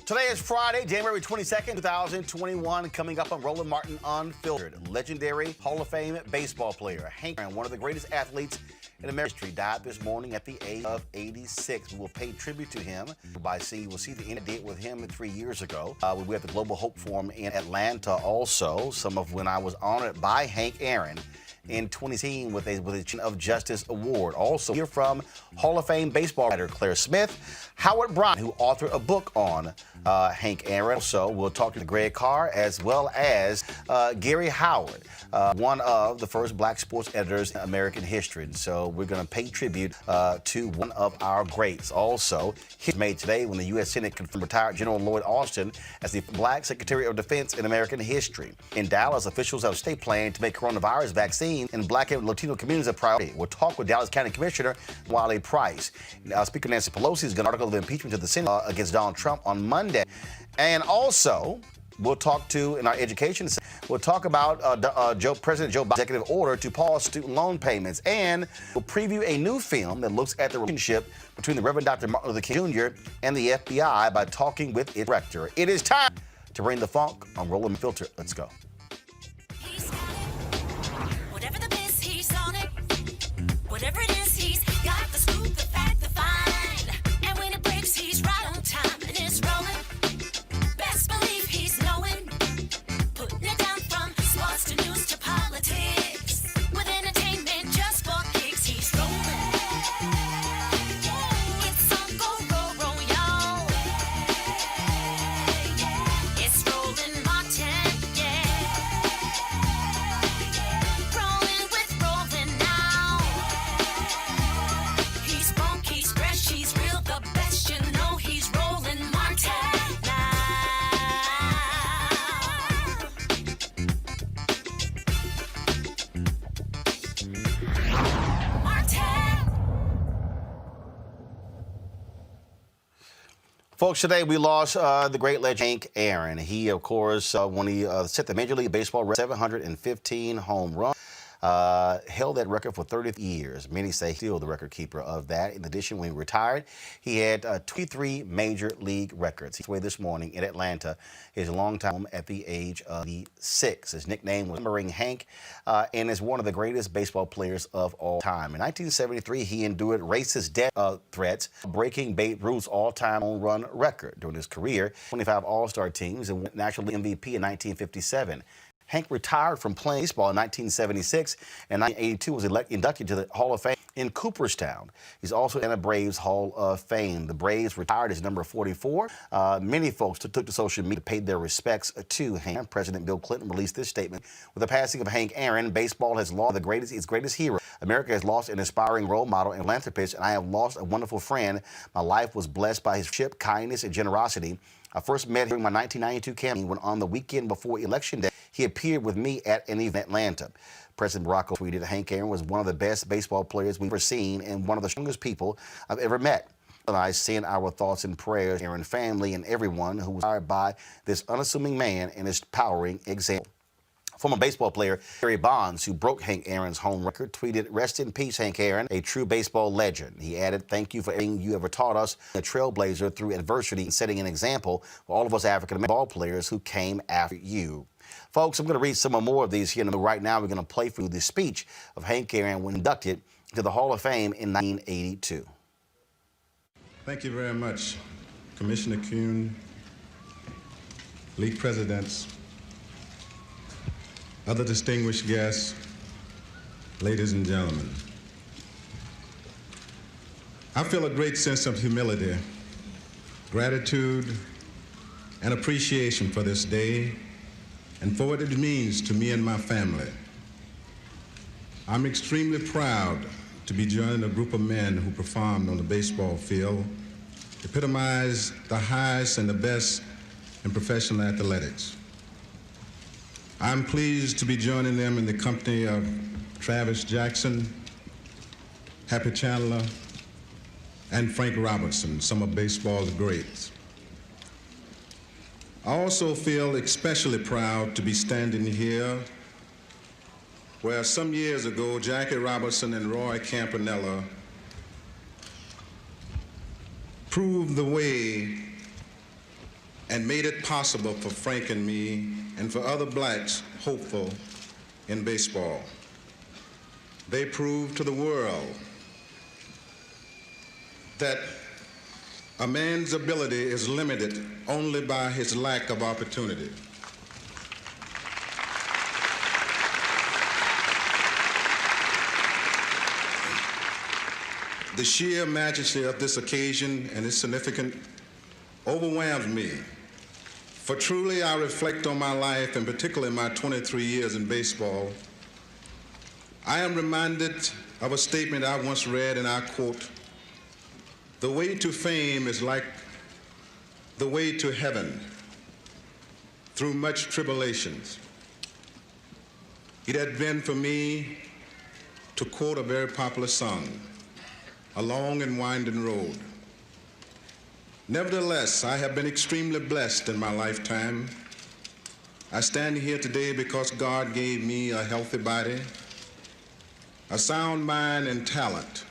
Today is Friday, January 22nd, 2021. Coming up on Roland Martin Unfiltered, legendary Hall of Fame baseball player Hank Aaron, one of the greatest athletes in American history, died this morning at the age of 86. We will pay tribute to him by seeing, we'll see the end date with him 3 years ago. We were at the Global Hope Forum in Atlanta also, some of when I was honored by Hank Aaron in 2018 with a Chin of Justice Award. Also hear from Hall of Fame baseball writer Claire Smith, Howard Brown, who authored a book on Hank Aaron. Also, we'll talk to Greg Carr as well as Gary Howard, one of the first black sports editors in American history. And so we're going to pay tribute to one of our greats. Also, history made today when the U.S. Senate confirmed retired General Lloyd Austin as the black Secretary of Defense in American history. In Dallas, officials have a state plan to make coronavirus vaccine in black and Latino communities a priority. We'll talk with Dallas County Commissioner Wally Price. Speaker Nancy Pelosi is going to article of impeachment to the Senate against Donald Trump on Monday. And also, we'll talk to, in our education, we'll talk about President Joe Biden's executive order to pause student loan payments. And we'll preview a new film that looks at the relationship between the Reverend Dr. Martin Luther King Jr. and the FBI by talking with its director. It is time to bring the funk on Roland Filter. Let's go. Whatever it is, he's got the scoop, the fact, the find. And when it breaks, he's right on time and it's rolling. Best believe he's knowing. Putting it down from sports to news to politics. With entertainment just for kicks, he's rolling. It's on go, roll, y'all. It's Roland Martin, yeah. Rolling with Roland now. He's funky, he's fresh, he's real, the best, you know he's Roland Martin now. Martin. Folks, today we lost the great legend Hank Aaron. He, of course, when he set the Major League Baseball record, 715 home runs. Held that record for 30 years. Many say still the record keeper of that. In addition, when he retired, he had 23 major league records. He's away this morning in Atlanta, his longtime home at the age of 6. His nickname was Remembering Hank, and is one of the greatest baseball players of all time. In 1973, he endured racist death threats, breaking Babe Ruth's all-time home run record. During his career, 25 All-Star teams and National League MVP in 1957. Hank retired from playing baseball in 1976, and 1982 was inducted to the Hall of Fame in Cooperstown. He's also in the Braves Hall of Fame. The Braves retired his number 44. Many folks took to social media to pay their respects to Hank. President Bill Clinton released this statement: with the passing of Hank Aaron, baseball has lost its greatest hero. America has lost an inspiring role model and philanthropist, and I have lost a wonderful friend. My life was blessed by his friendship, kindness, and generosity. I first met him during my 1992 campaign when on the weekend before Election Day, he appeared with me at an event in Atlanta. President Barack Obama tweeted, Hank Aaron was one of the best baseball players we've ever seen and one of the strongest people I've ever met. And I send our thoughts and prayers to Aaron family and everyone who was inspired by this unassuming man and his towering example. Former baseball player Barry Bonds, who broke Hank Aaron's home record, tweeted, "Rest in peace, Hank Aaron, a true baseball legend." He added, "Thank you for everything you ever taught us, a trailblazer through adversity and setting an example for all of us African-American ball players who came after you." Folks, I'm going to read some more of these here. Right now, we're going to play through the speech of Hank Aaron when inducted to the Hall of Fame in 1982. Thank you very much, Commissioner Kuhn, league presidents, other distinguished guests, ladies and gentlemen. I feel a great sense of humility, gratitude, and appreciation for this day and for what it means to me and my family. I'm extremely proud to be joining a group of men who performed on the baseball field, epitomize the highest and the best in professional athletics. I'm pleased to be joining them in the company of Travis Jackson, Happy Chandler, and Frank Robertson, some of baseball's greats. I also feel especially proud to be standing here where some years ago Jackie Robinson and Roy Campanella proved the way and made it possible for Frank and me and for other blacks hopeful in baseball. They proved to the world that a man's ability is limited only by his lack of opportunity. The sheer majesty of this occasion and its significance overwhelms me. For truly I reflect on my life, and particularly my 23 years in baseball. I am reminded of a statement I once read, and I quote, "The way to fame is like the way to heaven, through much tribulations." It had been for me, to quote a very popular song, a long and winding road. Nevertheless, I have been extremely blessed in my lifetime. I stand here today because God gave me a healthy body, a sound mind, and talent.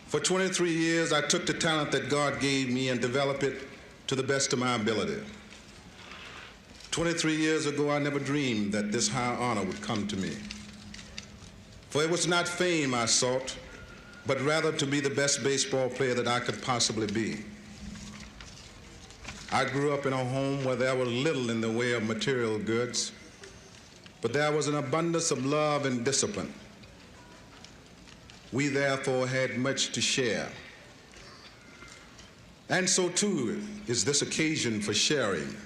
For 23 years, I took the talent that God gave me and developed it to the best of my ability. 23 years ago, I never dreamed that this high honor would come to me. For it was not fame I sought, but rather to be the best baseball player that I could possibly be. I grew up in a home where there was little in the way of material goods, but there was an abundance of love and discipline. We therefore had much to share. And so too is this occasion for sharing,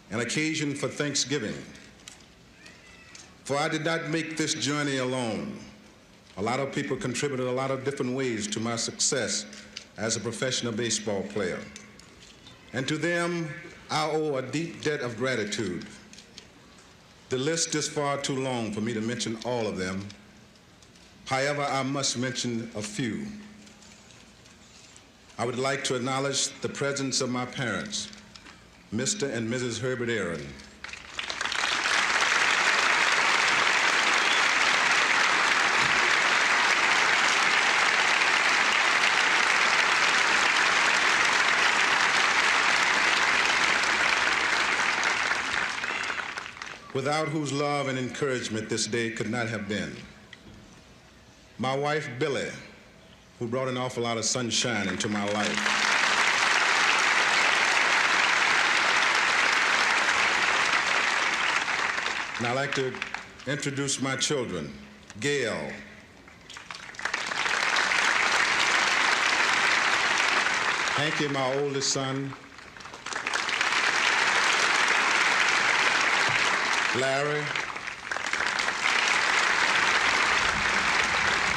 an occasion for thanksgiving. For I did not make this journey alone. A lot of people contributed a lot of different ways to my success as a professional baseball player. And to them, I owe a deep debt of gratitude. The list is far too long for me to mention all of them. However, I must mention a few. I would like to acknowledge the presence of my parents, Mr. and Mrs. Herbert Aaron. Without whose love and encouragement this day could not have been. My wife, Billy, who brought an awful lot of sunshine into my life. And I'd like to introduce my children, Gail, Hanky, my oldest son, Larry,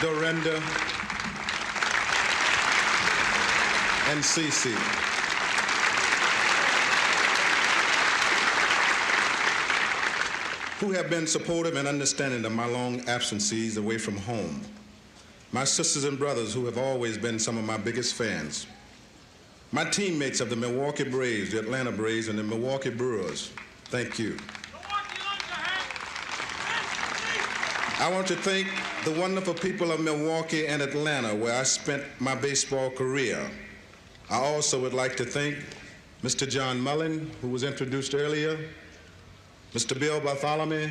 Dorinda, and Cece. Who have been supportive and understanding of my long absences away from home. My sisters and brothers who have always been some of my biggest fans. My teammates of the Milwaukee Braves, the Atlanta Braves, and the Milwaukee Brewers, thank you. I want to thank the wonderful people of Milwaukee and Atlanta, where I spent my baseball career. I also would like to thank Mr. John Mullen, who was introduced earlier, Mr. Bill Bartholomew,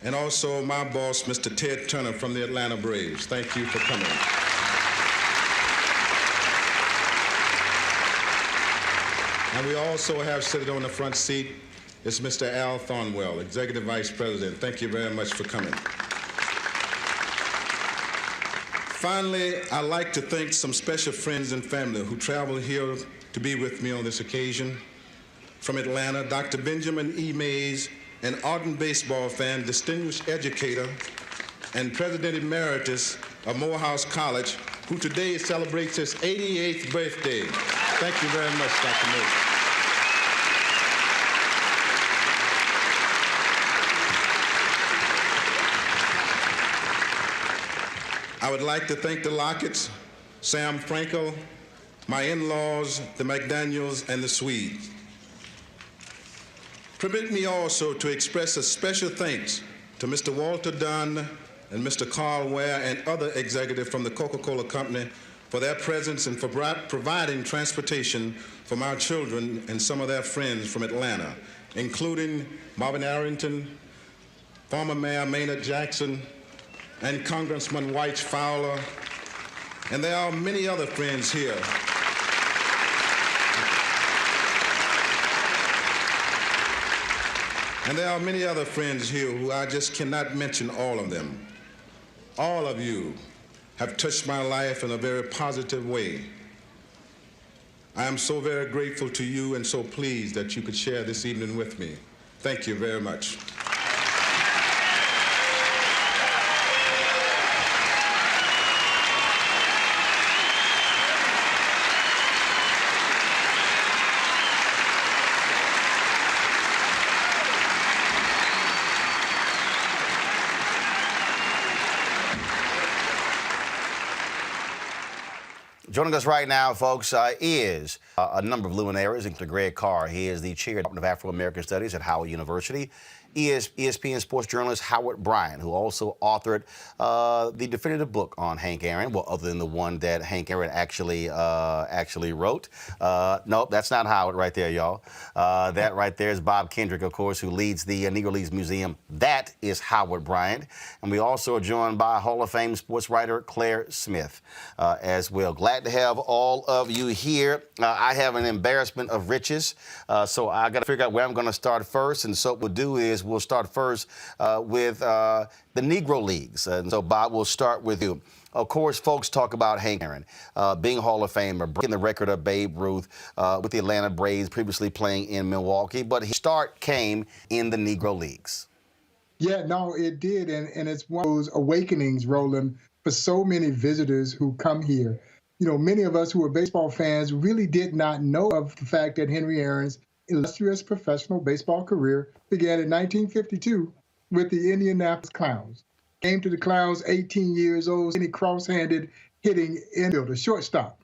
and also my boss, Mr. Ted Turner from the Atlanta Braves. Thank you for coming. And we also have sitting on the front seat is Mr. Al Thornwell, Executive Vice President. Thank you very much for coming. Finally, I'd like to thank some special friends and family who traveled here to be with me on this occasion. From Atlanta, Dr. Benjamin E. Mays, an ardent baseball fan, distinguished educator, and President Emeritus of Morehouse College, who today celebrates his 88th birthday. Thank you very much, Dr. Mays. I would like to thank the Locketts, Sam Frankel, my in-laws, the McDaniels, and the Swedes. Permit me also to express a special thanks to Mr. Walter Dunn and Mr. Carl Ware and other executives from the Coca-Cola Company for their presence and for providing transportation for our children and some of their friends from Atlanta, including Marvin Arrington, former Mayor Maynard Jackson, and Congressman White Fowler, and there are many other friends here. And there are many other friends here who I just cannot mention all of them. All of you have touched my life in a very positive way. I am so very grateful to you and so pleased that you could share this evening with me. Thank you very much. Joining us right now, folks, is a number of luminaries, including Greg Carr. He is the chair of Afro-American Studies at Howard University. ESPN sports journalist Howard Bryant, who also authored the definitive book on Hank Aaron, well, other than the one that Hank Aaron actually wrote. Nope, that's not Howard right there, y'all. That right there is Bob Kendrick, of course, who leads the Negro Leagues Museum. That is Howard Bryant. And we also are joined by Hall of Fame sports writer Claire Smith as well. Glad to have all of you here. I have an embarrassment of riches, so I got to figure out where I'm going to start first. And so what we'll do is we'll start first with the Negro Leagues. And so, Bob, we'll start with you. Of course, folks talk about Hank Aaron being a Hall of Famer, breaking the record of Babe Ruth with the Atlanta Braves, previously playing in Milwaukee. But his start came in the Negro Leagues. Yeah, no, it did. And it's one of those awakenings, Roland, for so many visitors who come here. You know, many of us who are baseball fans really did not know of the fact that Henry Aaron's illustrious professional baseball career began in 1952 with the Indianapolis Clowns. Came to the Clowns 18 years old, and he cross-handed hitting infielder, shortstop.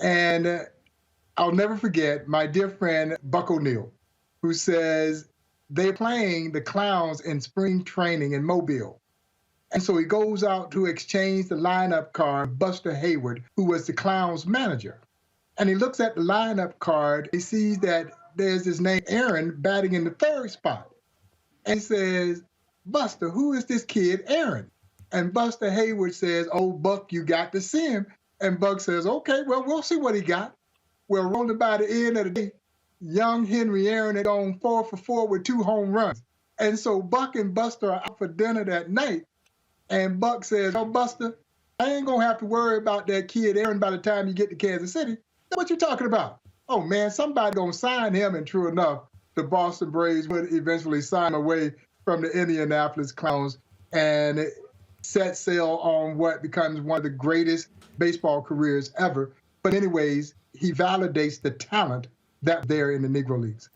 And I'll never forget my dear friend Buck O'Neill, who says they're playing the Clowns in spring training in Mobile. And so he goes out to exchange the lineup card with Buster Hayward, who was the Clowns manager. And he looks at the lineup card, he sees that there's this name Aaron batting in the third spot. And he says, Buster, who is this kid Aaron? And Buster Hayward says, oh, Buck, you got to see him. And Buck says, okay, well, we'll see what he got. Well, rolling by the end of the day, young Henry Aaron had gone 4 for 4 with 2 home runs. And so Buck and Buster are out for dinner that night. And Buck says, oh, Buster, I ain't going to have to worry about that kid Aaron by the time you get to Kansas City. What you talking about? Oh, man, somebody going to sign him. And true enough, the Boston Braves would eventually sign away from the Indianapolis Clowns and set sail on what becomes one of the greatest baseball careers ever. But anyways, he validates the talent that's there in the Negro Leagues.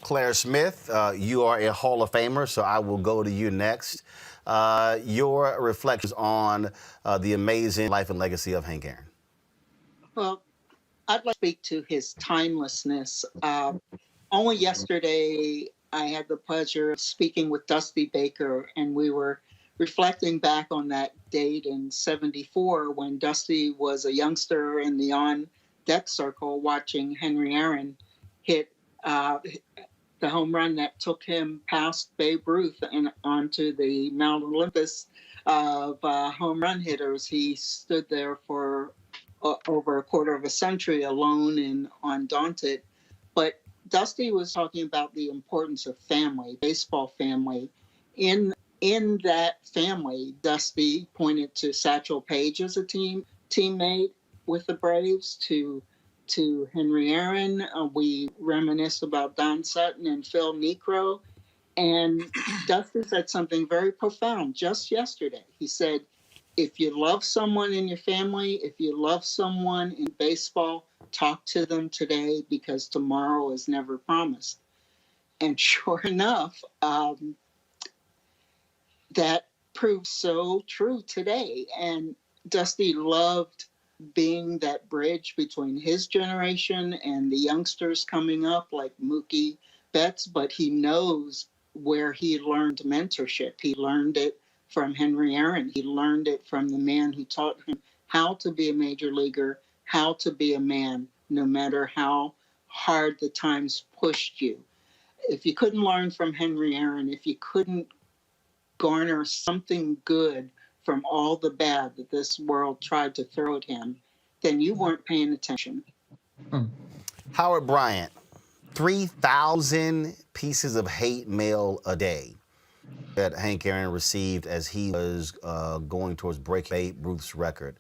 Claire Smith, you are a Hall of Famer, so I will go to you next. Your reflections on the amazing life and legacy of Hank Aaron. Well, I'd like to speak to his timelessness. Only yesterday, I had the pleasure of speaking with Dusty Baker, and we were reflecting back on that date in '74 when Dusty was a youngster in the on-deck circle watching Henry Aaron hit the home run that took him past Babe Ruth and onto the Mount Olympus of home run hitters. He stood there for over a quarter of a century alone and undaunted. But Dusty was talking about the importance of family, baseball family. In that family, Dusty pointed to Satchel Paige as a teammate with the Braves, to Henry Aaron. We reminisce about Don Sutton and Phil Niekro. And Dusty said something very profound just yesterday. He said, if you love someone in your family, if you love someone in baseball, talk to them today because tomorrow is never promised. And sure enough, that proves so true today. And Dusty loved being that bridge between his generation and the youngsters coming up like Mookie Betts, but he knows where he learned mentorship. He learned it from Henry Aaron. He learned it from the man who taught him how to be a major leaguer, how to be a man, no matter how hard the times pushed you. If you couldn't learn from Henry Aaron, if you couldn't garner something good from all the bad that this world tried to throw at him, then you weren't paying attention. Howard Bryant, 3,000 pieces of hate mail a day that Hank Aaron received as he was going towards breaking Babe Ruth's record.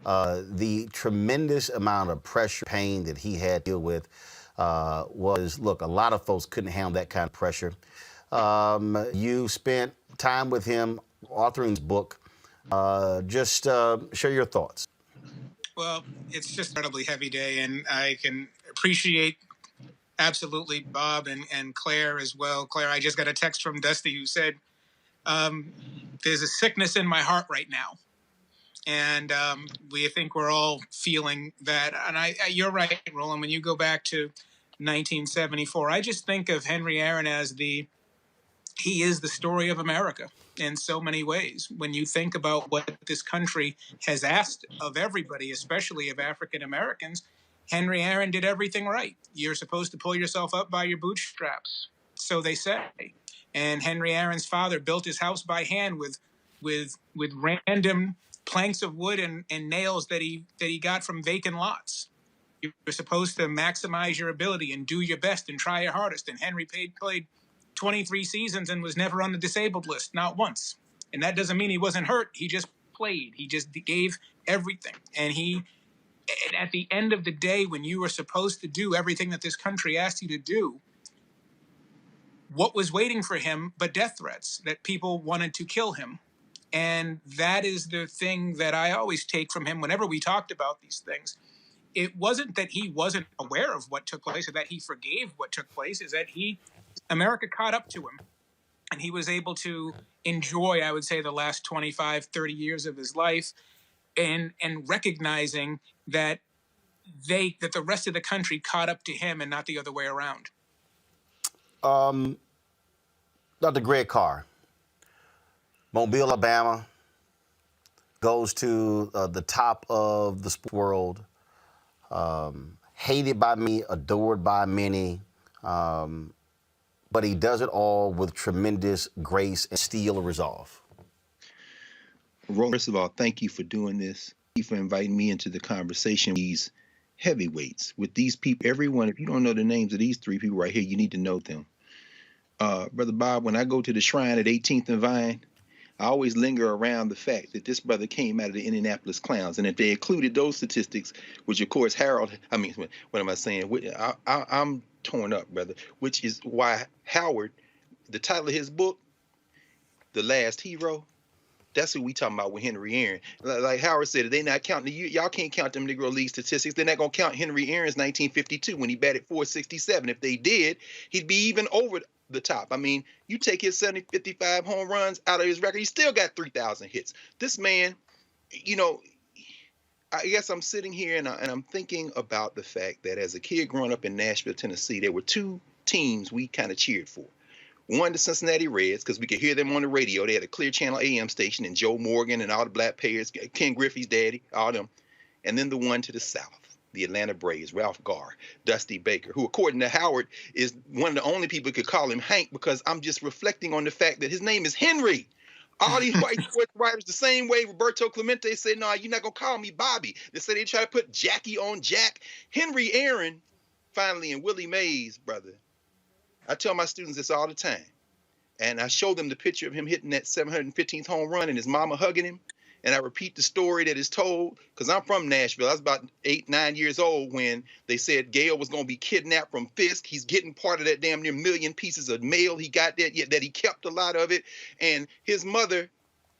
The tremendous amount of pressure, pain that he had to deal with was, look, a lot of folks couldn't handle that kind of pressure. You spent time with him authoring his book. Just share your thoughts. Well, it's just an incredibly heavy day, and I can appreciate absolutely Bob and Claire as well. Claire, I just got a text from Dusty who said, there's a sickness in my heart right now. And we think we're all feeling that. And you're right, Roland, when you go back to 1974, I just think of Henry Aaron as he is the story of America in so many ways. When you think about what this country has asked of everybody, especially of African Americans, Henry Aaron did everything right. You're supposed to pull yourself up by your bootstraps, so they say. And Henry Aaron's father built his house by hand with random planks of wood and nails that he got from vacant lots. You're supposed to maximize your ability and do your best and try your hardest. And Henry played 23 seasons and was never on the disabled list, not once. And that doesn't mean he wasn't hurt. He just played. He just gave everything. And at the end of the day, when you were supposed to do everything that this country asked you to do, what was waiting for him but death threats, that people wanted to kill him? And that is the thing that I always take from him whenever we talked about these things. It wasn't that he wasn't aware of what took place or that he forgave what took place, is that America caught up to him, and he was able to enjoy, I would say, the last 25, 30 years of his life, and recognizing that the rest of the country caught up to him and not the other way around. Dr. Greg Carr, Mobile, Alabama, goes to the top of the sports world, hated by me, adored by many, but he does it all with tremendous grace and steel of resolve. Roland, first of all, thank you for doing this. Thank you for inviting me into the conversation with these heavyweights, with these people. Everyone, if you don't know the names of these three people right here, you need to know them. Brother Bob, when I go to the shrine at 18th and Vine, I always linger around the fact that this brother came out of the Indianapolis Clowns. And if they included those statistics, which of course what am I saying? I'm torn up, brother, which is why Howard, the title of his book, The Last Hero, that's who we talking about with Henry Aaron. Like Howard said, they not counting y'all can't count them Negro League statistics. They're not going to count Henry Aaron's 1952 when he batted .467. If they did, he'd be even over the top. I mean, you take his 55 home runs out of his record, he still got 3,000 hits. This man, I guess I'm sitting here and I'm thinking about the fact that as a kid growing up in Nashville, Tennessee, there were two teams we kind of cheered for. One, the Cincinnati Reds, because we could hear them on the radio. They had a Clear Channel AM station, and Joe Morgan and all the black players, Ken Griffey's daddy, all them. And then the one to the south, the Atlanta Braves, Ralph Garr, Dusty Baker, who, according to Howard, is one of the only people who could call him Hank, because I'm just reflecting on the fact that his name is Henry. All these white sports writers, the same way Roberto Clemente said, no, you're not going to call me Bobby. They say they try to put Jackie on Jack. Henry Aaron, finally, and Willie Mays, brother. I tell my students this all the time. And I show them the picture of him hitting that 715th home run and his mama hugging him. And I repeat the story that is told, because I'm from Nashville. I was about 8, 9 years old when they said Gail was going to be kidnapped from Fisk. He's getting part of that damn near million pieces of mail he got that he kept a lot of it. And his mother,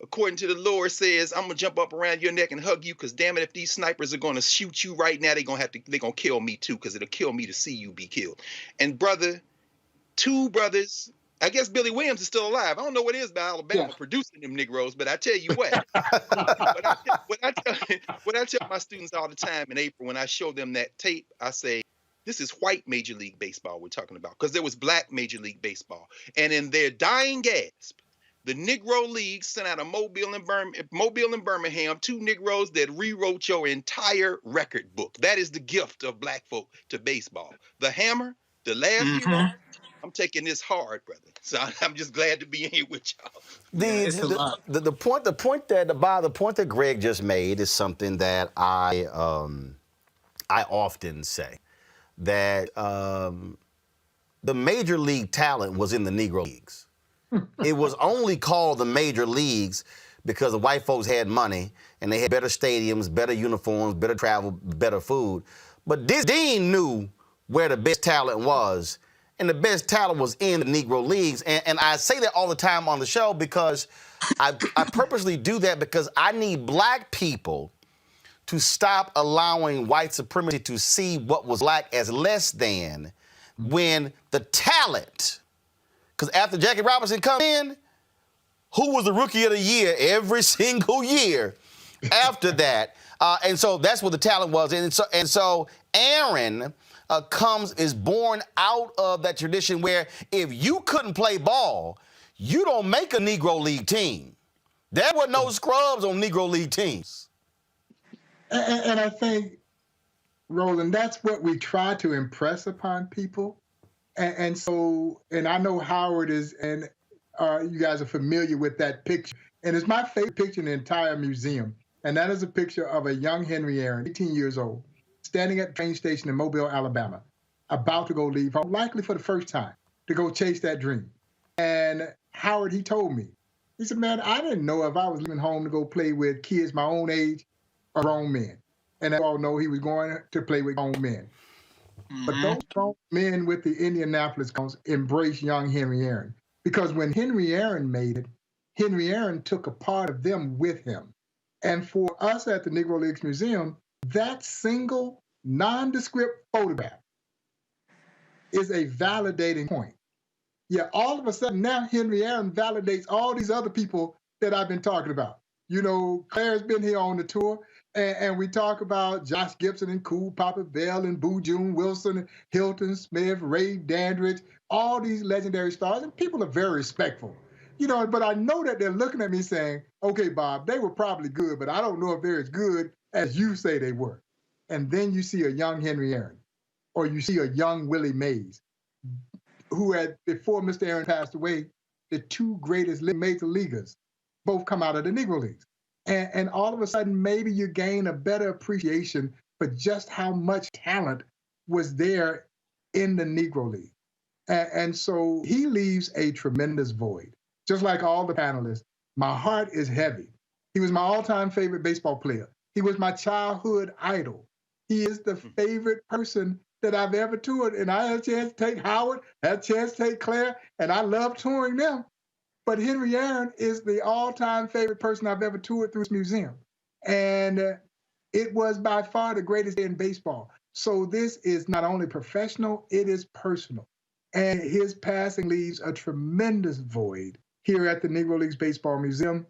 according to the Lord, says, I'm going to jump up around your neck and hug you, because damn it, if these snipers are going to shoot you right now, they're going to kill me too, because it'll kill me to see you be killed. And brother, two brothers I guess Billy Williams is still alive. I don't know what it is about Alabama producing them Negroes, but I tell you what, what I tell my students all the time in April when I show them that tape, I say, this is white Major League Baseball we're talking about, because there was black Major League Baseball. And in their dying gasp, the Negro Leagues sent out a Mobile and Birmingham, two Negroes that rewrote your entire record book. That is the gift of black folk to baseball. The Hammer, the last hero. I'm taking this hard, brother. So I'm just glad to be in here with y'all. The point that Greg just made is something that I often say, that the major league talent was in the Negro Leagues. It was only called the major leagues because the white folks had money and they had better stadiums, better uniforms, better travel, better food. But this Dean knew where the best talent was, and the best talent was in the Negro Leagues. And I say that all the time on the show because I purposely do that because I need black people to stop allowing white supremacy to see what was black as less than, when the talent, because after Jackie Robinson come in, who was the rookie of the year every single year after that? And so that's what the talent was. And so Aaron is born out of that tradition where if you couldn't play ball, you don't make a Negro League team. There were no scrubs on Negro League teams. And I think, Roland, that's what we try to impress upon people. And I know Howard is, and you guys are familiar with that picture. And it's my favorite picture in the entire museum. And that is a picture of a young Henry Aaron, 18 years old, standing at the train station in Mobile, Alabama, about to go leave home, likely for the first time, to go chase that dream. And Howard, he told me, he said, man, I didn't know if I was leaving home to go play with kids my own age or grown men. And as you all know, he was going to play with grown men. But those grown men with the Indianapolis Colts embraced young Henry Aaron. Because when Henry Aaron made it, Henry Aaron took a part of them with him. And for us at the Negro Leagues Museum, that single nondescript photograph is a validating point. Yeah, all of a sudden now Henry Aaron validates all these other people that I've been talking about. You know, Claire's been here on the tour, and we talk about Josh Gibson and Cool Papa Bell and Boo June Wilson, Hilton Smith, Ray Dandridge, all these legendary stars, and people are very respectful. You know, but I know that they're looking at me saying, okay, Bob, they were probably good, but I don't know if they're as good as you say they were. And then you see a young Henry Aaron, or you see a young Willie Mays, who had, before Mr. Aaron passed away, the two greatest major leaguers both come out of the Negro Leagues. And all of a sudden, maybe you gain a better appreciation for just how much talent was there in the Negro League. And so he leaves a tremendous void. Just like all the panelists, my heart is heavy. He was my all-time favorite baseball player. He was my childhood idol. He is the favorite person that I've ever toured. And I had a chance to take Howard, had a chance to take Claire, and I love touring them. But Henry Aaron is the all-time favorite person I've ever toured through this museum. And it was by far the greatest day in baseball. So this is not only professional, it is personal. And his passing leaves a tremendous void here at the Negro Leagues Baseball Museum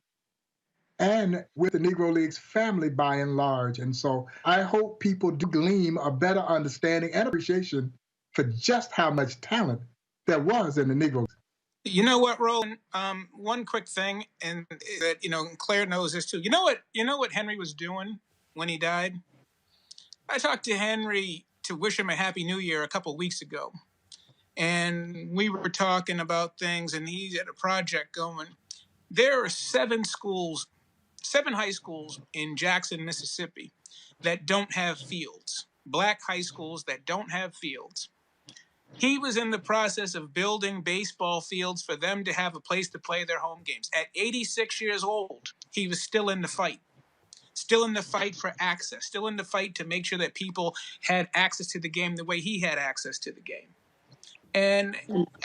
and with the Negro Leagues family by and large. And so I hope people do glean a better understanding and appreciation for just how much talent there was in the Negro Leagues. You know what, Roland? One quick thing, and that Claire knows this too. You know what Henry was doing when he died? I talked to Henry to wish him a Happy New Year a couple of weeks ago, and we were talking about things, and he's at a project going. There are 7 high schools in Jackson, Mississippi, that don't have fields. Black high schools that don't have fields. He was in the process of building baseball fields for them to have a place to play their home games. At 86 years old, he was still in the fight for access, still in the fight to make sure that people had access to the game the way he had access to the game. And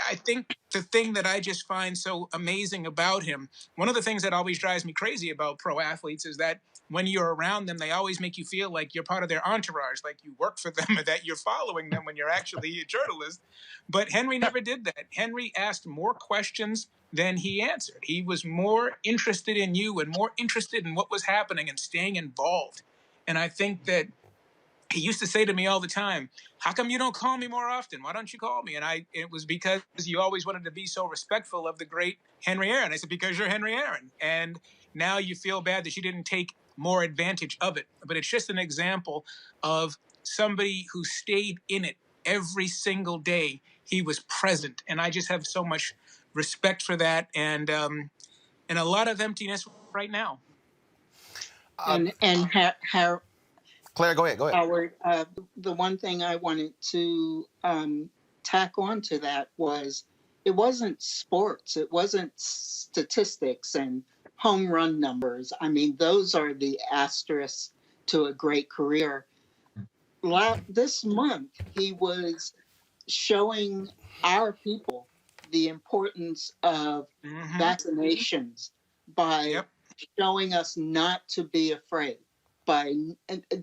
I think the thing that I just find so amazing about him, one of the things that always drives me crazy about pro athletes is that when you're around them, they always make you feel like you're part of their entourage, like you work for them, or that you're following them when you're actually a journalist. But Henry never did that. Henry asked more questions than he answered. He was more interested in you and more interested in what was happening and staying involved. And I think that he used to say to me all the time, "How come you don't call me more often? Why don't you call me?" And it was because you always wanted to be so respectful of the great Henry Aaron. I said, "Because you're Henry Aaron." And now you feel bad that you didn't take more advantage of it. But it's just an example of somebody who stayed in it every single day. He was present. And I just have so much respect for that, and a lot of emptiness right now. Claire, go ahead. Howard, the one thing I wanted to tack on to that was it wasn't sports, it wasn't statistics and home run numbers. I mean, those are the asterisks to a great career. This month, he was showing our people the importance of vaccinations by showing us not to be afraid.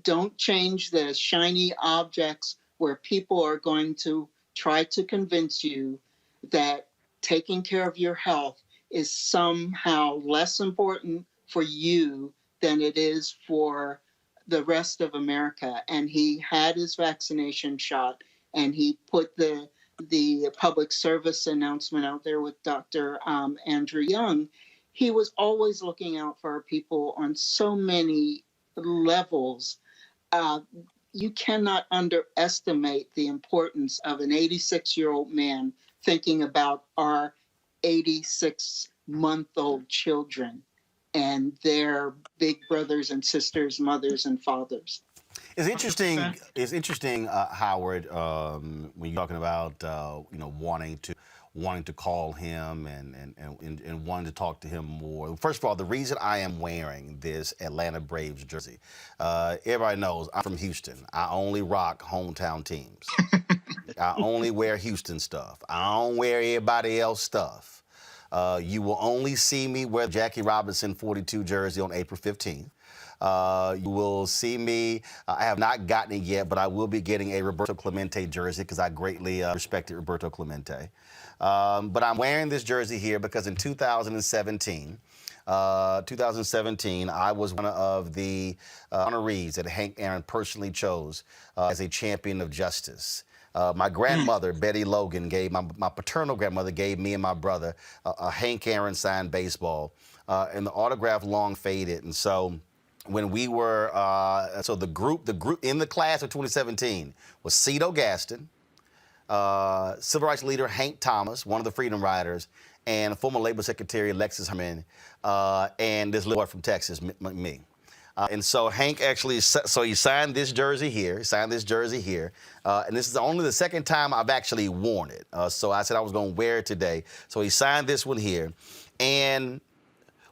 Don't change the shiny objects where people are going to try to convince you that taking care of your health is somehow less important for you than it is for the rest of America. And he had his vaccination shot, and he put the public service announcement out there with Dr. Andrew Young. He was always looking out for our people on so many levels. You cannot underestimate the importance of an 86-year-old man thinking about our 86-month-old children and their big brothers and sisters, mothers and fathers. It's interesting. It's interesting, Howard, when you're talking about wanting to call him and wanting to talk to him more. First of all, the reason I am wearing this Atlanta Braves jersey, everybody knows I'm from Houston. I only rock hometown teams. I only wear Houston stuff. I don't wear everybody else stuff. You will only see me wear the Jackie Robinson 42 jersey on April 15th. You will see me, I have not gotten it yet, but I will be getting a Roberto Clemente jersey because I greatly respected Roberto Clemente. But I'm wearing this jersey here because in 2017, I was one of the honorees that Hank Aaron personally chose as a champion of justice. My grandmother, Betty Logan, my paternal grandmother gave me and my brother a Hank Aaron signed baseball, and the autograph long faded. And so when we were, the group in the class of 2017 was Cito Gaston, civil rights leader Hank Thomas, one of the Freedom Riders, and former Labor Secretary Alexis Herman, and this little boy from Texas, me. And so Hank actually, he signed this jersey here, and this is only the second time I've actually worn it. So I said I was going to wear it today. So he signed this one here. And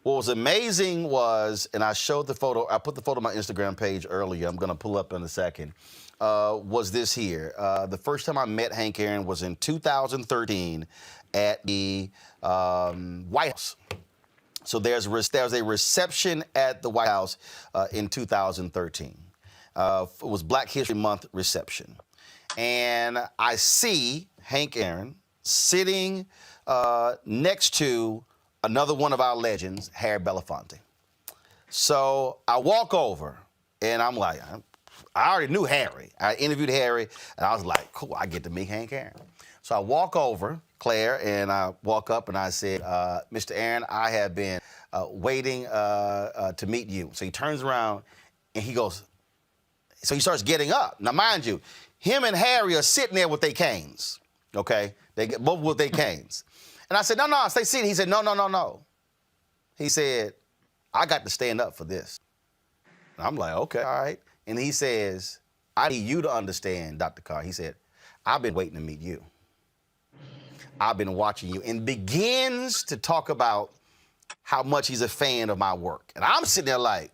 what was amazing was, and I showed the photo, I put the photo on my Instagram page earlier, I'm going to pull up in a second, was this here. The first time I met Hank Aaron was in 2013 at the White House. So there's a reception at the White House in 2013. It was Black History Month reception. And I see Hank Aaron sitting next to another one of our legends, Harry Belafonte. So I walk over, and I'm like, I already knew Harry. I interviewed Harry, and I was like, cool, I get to meet Hank Aaron. So I walk over, Claire, and I walk up, and I said, Mr. Aaron, I have been waiting to meet you. So he turns around, and he goes, so he starts getting up. Now, mind you, him and Harry are sitting there with their canes, okay? They get both with their canes. And I said, no, stay seated. He said, no. He said, I got to stand up for this. And I'm like, okay, all right. And he says, I need you to understand, Dr. Carr. He said, I've been waiting to meet you. I've been watching you. And begins to talk about how much he's a fan of my work. And I'm sitting there like,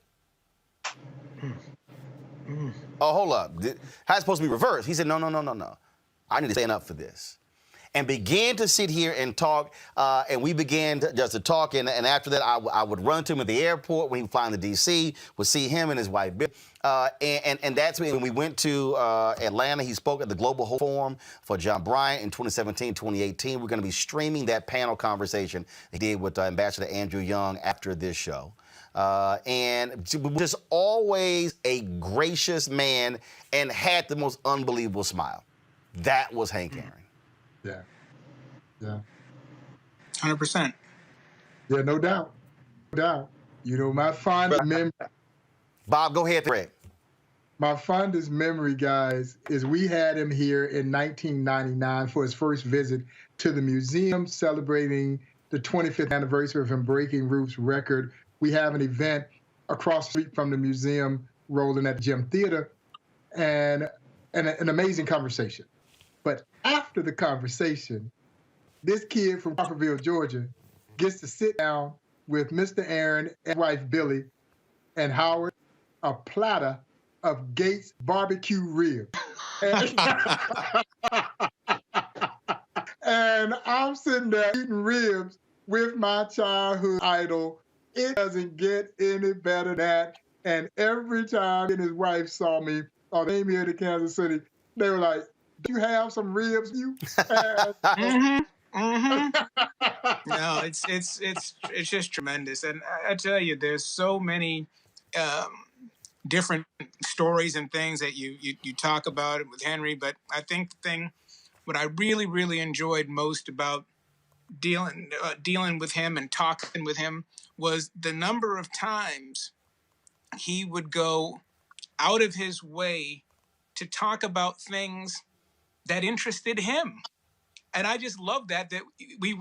oh, hold up. How's it supposed to be reversed? He said, no. I need to stand up for this. and began to sit here and talk. And we began just to talk. And after that, I would run to him at the airport when he would fly into D.C., would see him and his wife, Bill. And that's when we went to Atlanta. He spoke at the Global Hope Forum for John Bryant in 2017, 2018. We're going to be streaming that panel conversation he did with Ambassador Andrew Young after this show. And just always a gracious man and had the most unbelievable smile. That was Hank Aaron. Yeah. Yeah. 100%. Yeah, no doubt. No doubt. You know, my fondest memory. Bob, go ahead, Greg. My fondest memory, guys, is we had him here in 1999 for his first visit to the museum celebrating the 25th anniversary of him breaking Ruth's record. We have an event across the street from the museum, Roland, at the Gym Theater, and an amazing conversation. But after the conversation, this kid from Crawfordville, Georgia, gets to sit down with Mr. Aaron and wife Billy and Howard, a platter of Gates barbecue ribs. And I'm sitting there eating ribs with my childhood idol. It doesn't get any better than that. And every time he and his wife saw me, or they came here to Kansas City, they were like, "Do you have some ribs, you?" No, it's just tremendous. And I tell you, there's so many different stories and things that you talk about with Henry. But I think what I really, really enjoyed most about dealing with him and talking with him was the number of times he would go out of his way to talk about things that interested him. And I just love that he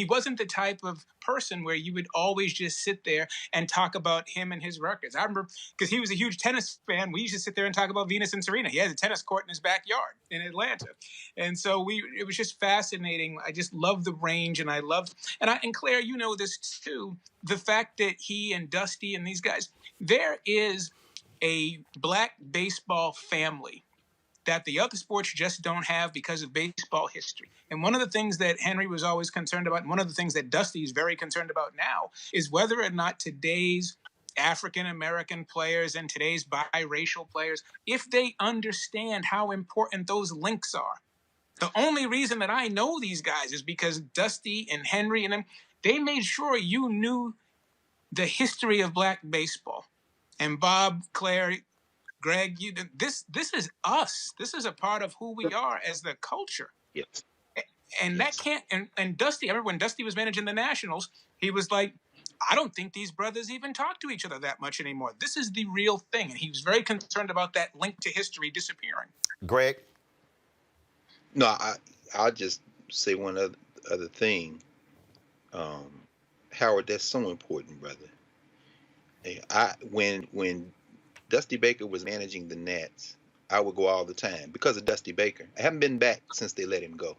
wasn't the type of person where you would always just sit there and talk about him and his records. I remember, because he was a huge tennis fan, we used to sit there and talk about Venus and Serena. He has a tennis court in his backyard in Atlanta. And so it was just fascinating. I just love the range, and and Claire, you know this too, the fact that he and Dusty and these guys, there is a Black baseball family that the other sports just don't have because of baseball history. And one of the things that Henry was always concerned about, and one of the things that Dusty is very concerned about now, is whether or not today's African-American players and today's biracial players, if they understand how important those links are. The only reason that I know these guys is because Dusty and Henry and them, they made sure you knew the history of Black baseball. And Bob, Claire, Greg, this is us. This is a part of who we are as the culture. Yes. And that can't, and Dusty, I remember when Dusty was managing the Nationals, he was like, I don't think these brothers even talk to each other that much anymore. This is the real thing. And he was very concerned about that link to history disappearing. Greg? No, I'll just say one other thing. Howard, that's so important, brother. When Dusty Baker was managing the Nats, I would go all the time because of Dusty Baker. I haven't been back since they let him go.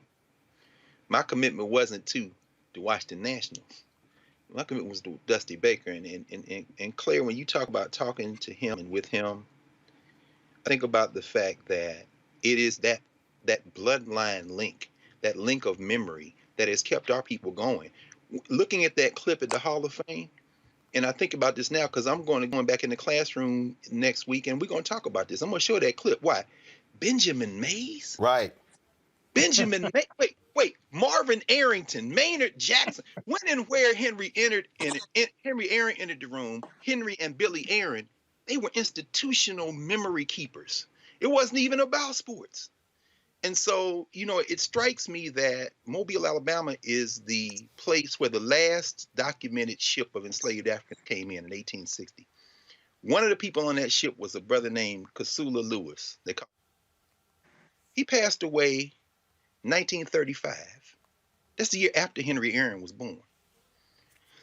My commitment wasn't to watch the Nationals. My commitment was to Dusty Baker. And Claire, when you talk about talking to him and with him, I think about the fact that it is that bloodline link, that link of memory that has kept our people going. Looking at that clip at the Hall of Fame, and I think about this now because I'm going back in the classroom next week, and we're going to talk about this. I'm going to show that clip. Why? Benjamin Mays? Right. Benjamin Mays. Wait. Marvin Arrington, Maynard Jackson. When and where Henry Aaron entered the room, Henry and Billy Aaron, they were institutional memory keepers. It wasn't even about sports. And so, it strikes me that Mobile, Alabama is the place where the last documented ship of enslaved Africans came in 1860. One of the people on that ship was a brother named Casula Lewis. He passed away 1935. That's the year after Henry Aaron was born.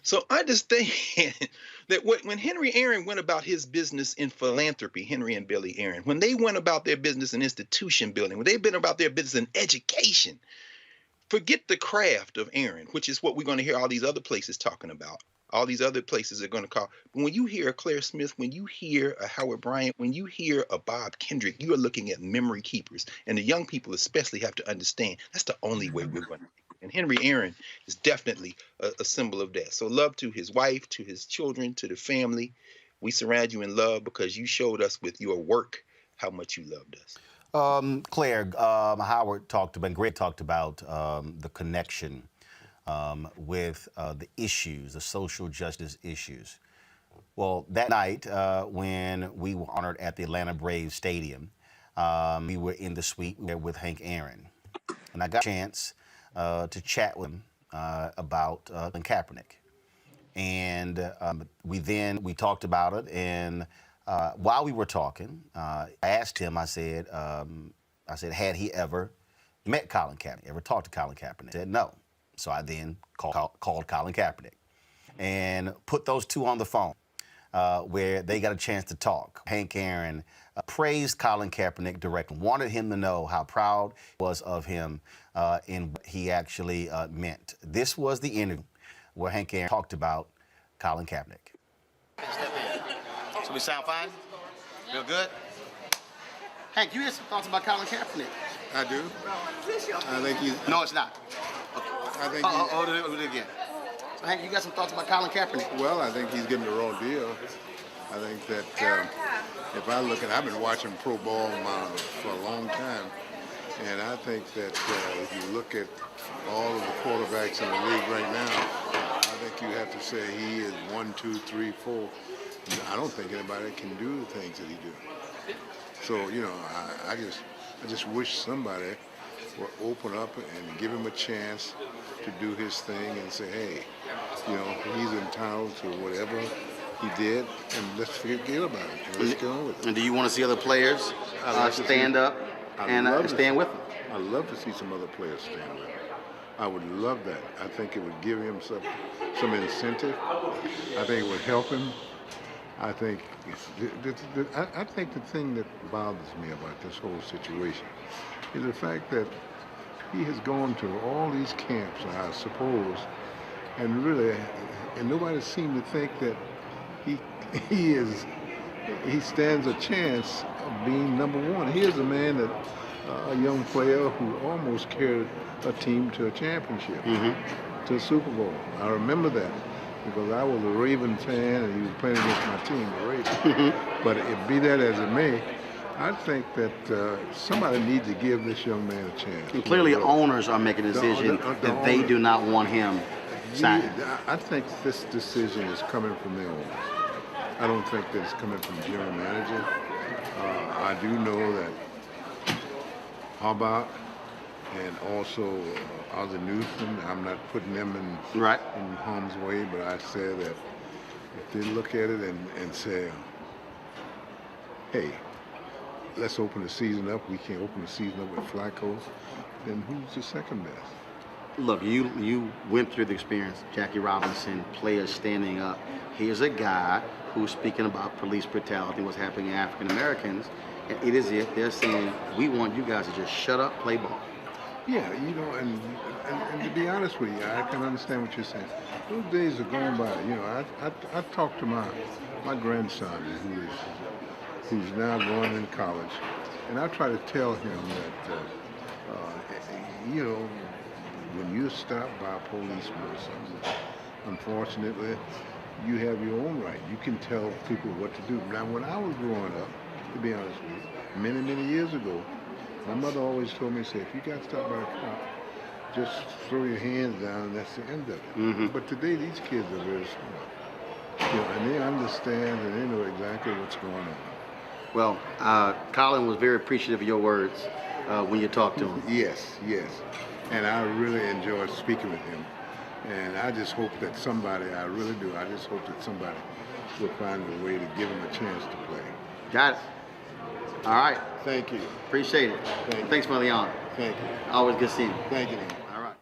So understand that when Henry Aaron went about his business in philanthropy, Henry and Billy Aaron, when they went about their business in institution building, when they've been about their business in education, forget the craft of Aaron, which is what we're going to hear all these other places talking about. All these other places are going to call. But when you hear a Claire Smith, when you hear a Howard Bryant, when you hear a Bob Kendrick, you are looking at memory keepers. And the young people especially have to understand that's the only way we're going to. And Henry Aaron is definitely a symbol of that. So love to his wife, to his children, to the family. We surround you in love because you showed us with your work how much you loved us. Claire, Howard talked about, Greg talked about the connection with the issues, the social justice issues. Well, that night when we were honored at the Atlanta Braves Stadium, we were in the suite with Hank Aaron. And I got a chance to chat with him about Kaepernick. And we talked about it. And while we were talking, I asked him, I said, had he ever met Colin Kaepernick, ever talked to Colin Kaepernick? He said no. So I then called Colin Kaepernick and put those two on the phone where they got a chance to talk. Hank Aaron praised Colin Kaepernick directly, wanted him to know how proud he was of him and what he actually meant. This was the interview where Hank Aaron talked about Colin Kaepernick. Step in. So we sound fine? Feel good? Hank, you had some thoughts about Colin Kaepernick. I do. I think he's. No, it's not. I think. Do it again. So, Hank, you got some thoughts about Colin Kaepernick? Well, I think he's getting the wrong deal. I think that if I look at, I've been watching pro ball for a long time, and I think that if you look at all of the quarterbacks in the league right now, I think you have to say he is 1, 2, 3, 4. I don't think anybody can do the things that he do. So I just wish somebody would open up and give him a chance to do his thing and say, hey, he's entitled to whatever he did, and let's forget about it and let's go on with it. And do you want to see other players stand up and stand with him? I'd love to see some other players stand with him. I would love that. I think it would give him some incentive. I think it would help him. I think the thing that bothers me about this whole situation is the fact that he has gone to all these camps, I suppose, and nobody seemed to think that he stands a chance of being number one. Here's a man that a young player who almost carried a team to a championship, to a Super Bowl. I remember that because I was a Raven fan and he was playing against my team, the Ravens. But it be that as it may, I think that somebody needs to give this young man a chance. And clearly, owners are making a decision that they do not want him signed. I think this decision is coming from the owners. I don't think that it's coming from the general manager. I do know that Harbaugh and also Ozzie Newsome, I'm not putting them in harm's way, but I say that if they look at it and say, hey, let's open the season up, we can't open the season up with Flacco, then who's the second best? Look, you went through the experience, Jackie Robinson, players standing up. Here's a guy who's speaking about police brutality, what's happening to African Americans, and it is if they're saying, we want you guys to just shut up, play ball. Yeah, and to be honest with you, I can understand what you're saying. Those days are gone by. I talked to my grandson who's now going in college, and I try to tell him that when you're stopped by a policeman or something, unfortunately, you have your own right. You can tell people what to do. Now, when I was growing up, to be honest with you, many, many years ago, my mother always told me, say, if you got stopped by a cop, just throw your hands down and that's the end of it. But today, these kids are very smart. And they understand and they know exactly what's going on. Well, Colin was very appreciative of your words when you talked to him. Yes. And I really enjoyed speaking with him. And I just hope that somebody, I really do, I just hope that somebody will find a way to give him a chance to play. Got it. All right. Thank you. Appreciate it. Thanks for the honor. Thank you. Always good seeing you. Thank you. All right.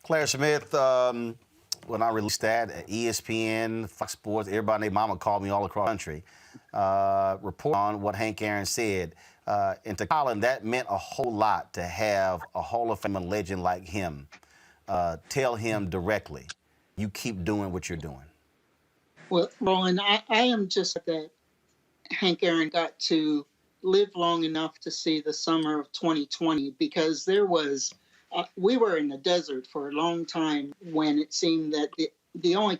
Claire Smith, when I released that, ESPN, Fox Sports, everybody and their mama called me all across the country, report on what Hank Aaron said. And to Colin, that meant a whole lot to have a Hall of Fame legend like him tell him directly you keep doing what you're doing? Well, Roland, I am just that Hank Aaron got to live long enough to see the summer of 2020 because we were in the desert for a long time when it seemed that the only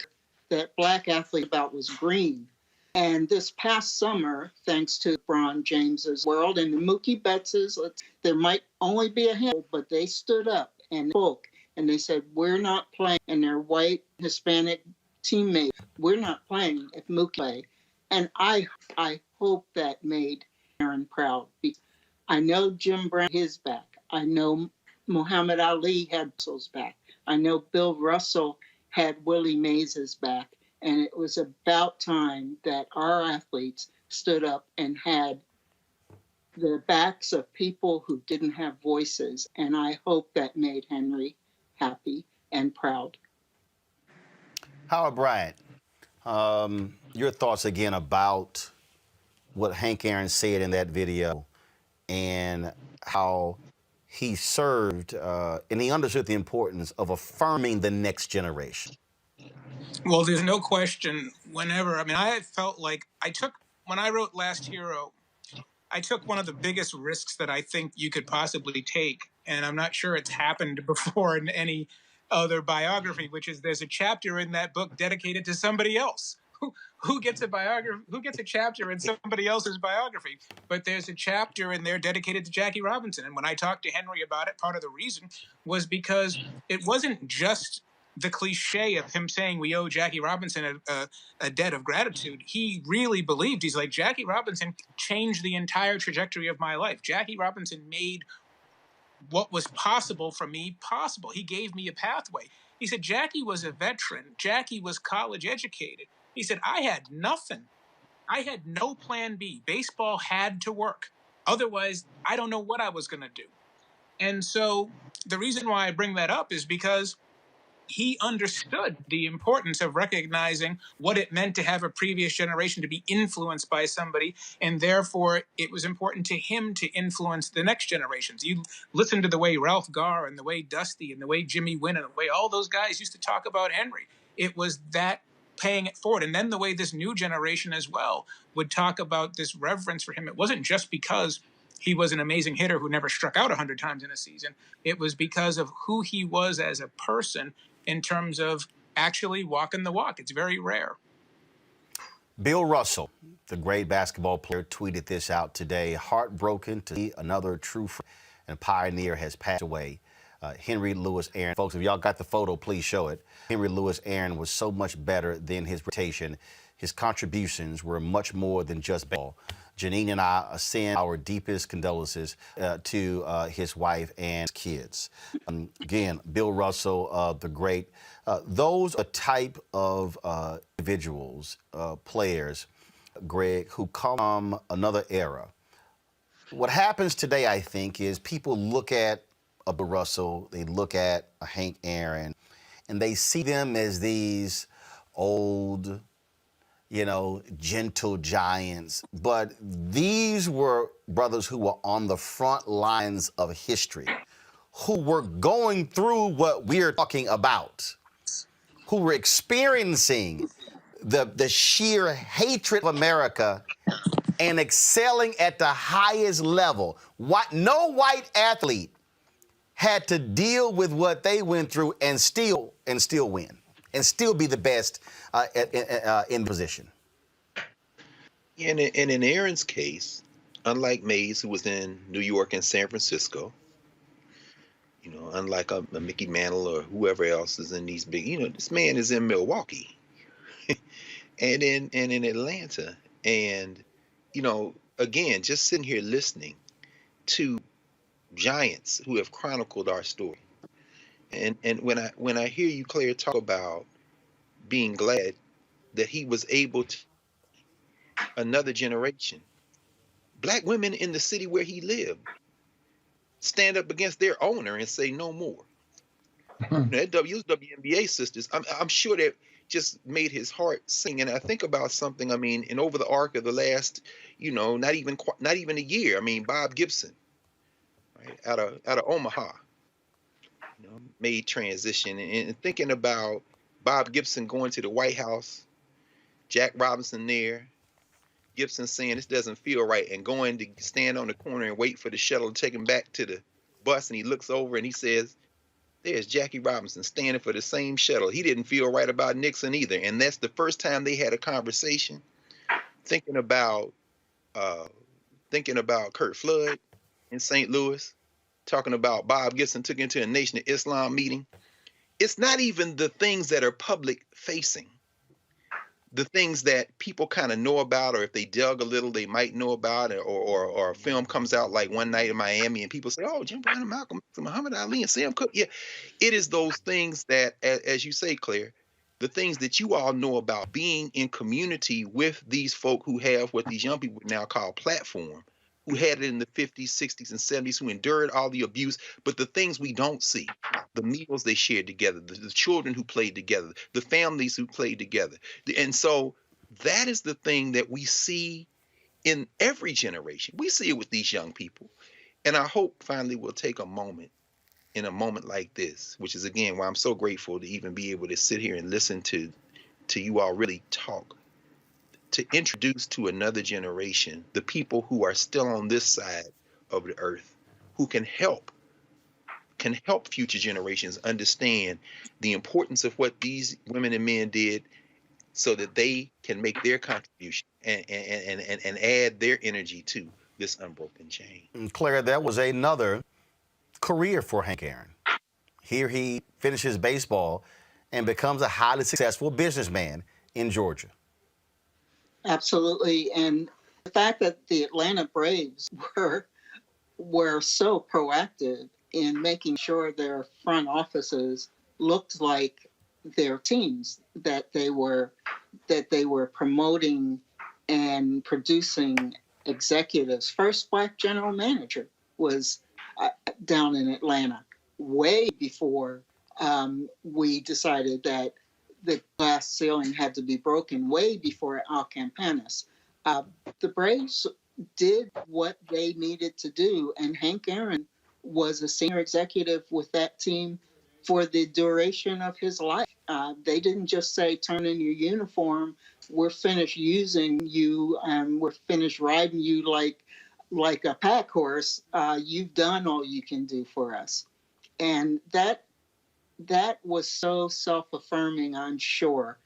that black athlete about was green. And this past summer, thanks to LeBron James's world and the Mookie Betts's, there might only be a handful, but they stood up and spoke and they said, "We're not playing," and their white Hispanic teammates, "We're not playing if Mookie play." And I hope that made Aaron proud. I know Jim Brown his back. I know Muhammad Ali had Russell's back. I know Bill Russell had Willie Mays's back. And it was about time that our athletes stood up and had the backs of people who didn't have voices. And I hope that made Henry happy and proud. Howard Bryant, your thoughts again about what Hank Aaron said in that video and how he served and he understood the importance of affirming the next generation. Well, there's no question I felt like when I wrote Last Hero, I took one of the biggest risks that I think you could possibly take. And I'm not sure it's happened before in any other biography, which is there's a chapter in that book dedicated to somebody else. Who gets a chapter in somebody else's biography? But there's a chapter in there dedicated to Jackie Robinson. And when I talked to Henry about it, part of the reason was because it wasn't just the cliche of him saying we owe Jackie Robinson a debt of gratitude. He really believed, he's like, Jackie Robinson changed the entire trajectory of my life. Jackie Robinson made what was possible for me possible. He gave me a pathway. He said, Jackie was a veteran. Jackie was college educated. He said, I had nothing. I had no plan B. Baseball had to work. Otherwise, I don't know what I was going to do. And so the reason why I bring that up is because he understood the importance of recognizing what it meant to have a previous generation to be influenced by somebody, and therefore it was important to him to influence the next generations. You listen to the way Ralph Garr and the way Dusty and the way Jimmy Wynn and the way all those guys used to talk about Henry. It was that paying it forward. And then the way this new generation as well would talk about this reverence for him. It wasn't just because he was an amazing hitter who never struck out 100 times in a season. It was because of who he was as a person in terms of actually walking the walk. It's very rare. Bill Russell, the great basketball player, tweeted this out today. Heartbroken to see another true friend and pioneer has passed away. Henry Louis Aaron. Folks, if y'all got the photo, please show it. Henry Louis Aaron was so much better than his reputation. His contributions were much more than just baseball. Janine and I send our deepest condolences to his wife and kids. Again, Bill Russell, the great. Those are the type of individuals, players, Greg, who come from another era. What happens today, I think, is people look at a Bill Russell, they look at a Hank Aaron, and they see them as these old, gentle giants. But these were brothers who were on the front lines of history, who were going through what we're talking about, who were experiencing the sheer hatred of America and excelling at the highest level. No white athlete had to deal with what they went through and still win and still be the best in position. And in Aaron's case, unlike Mays, who was in New York and San Francisco, unlike a Mickey Mantle or whoever else is in these big, this man is in Milwaukee and in Atlanta. And, again, just sitting here listening to giants who have chronicled our story. And when I hear you, Claire, talk about being glad that he was able to another generation, black women in the city where he lived stand up against their owner and say no more. That WNBA sisters, I'm sure that just made his heart sing. And I think about something, and over the arc of the last, not even a year, Bob Gibson, right, out of Omaha, made transition, and thinking about Bob Gibson going to the White House, Jack Robinson there, Gibson saying this doesn't feel right, and going to stand on the corner and wait for the shuttle to take him back to the bus, and he looks over and he says, there's Jackie Robinson standing for the same shuttle. He didn't feel right about Nixon either. And that's the first time they had a conversation thinking about Kurt Flood in St. Louis, talking about Bob Gibson took into a Nation of Islam meeting. It's not even the things that are public facing. The things that people kind of know about, or if they dug a little, they might know about, or a film comes out like One Night in Miami and people say, oh, Jim Brown and Malcolm, Muhammad Ali and Sam Cooke. Yeah, it is those things that, as you say, Claire, the things that you all know about being in community with these folk who have what these young people now call platform, who had it in the 50s, 60s, and 70s, who endured all the abuse, but the things we don't see, the meals they shared together, the children who played together, the families who played together. And so that is the thing that we see in every generation. We see it with these young people. And I hope finally we'll take a moment in a moment like this, which is, again, why I'm so grateful to even be able to sit here and listen to you all really talk, to introduce to another generation the people who are still on this side of the earth, who can help future generations understand the importance of what these women and men did, so that they can make their contribution and add their energy to this unbroken chain. And Claire, that was another career for Hank Aaron. Here he finishes baseball and becomes a highly successful businessman in Georgia. Absolutely. And the fact that the Atlanta Braves were so proactive in making sure their front offices looked like their teams, that they were promoting and producing executives. First Black general manager was down in Atlanta way before we decided that the glass ceiling had to be broken, way before Al Campanis. The Braves did what they needed to do, and Hank Aaron was a senior executive with that team for the duration of his life. They didn't just say, turn in your uniform, we're finished using you, and we're finished riding you like a pack horse. You've done all you can do for us. And that was so self-affirming, I'm sure.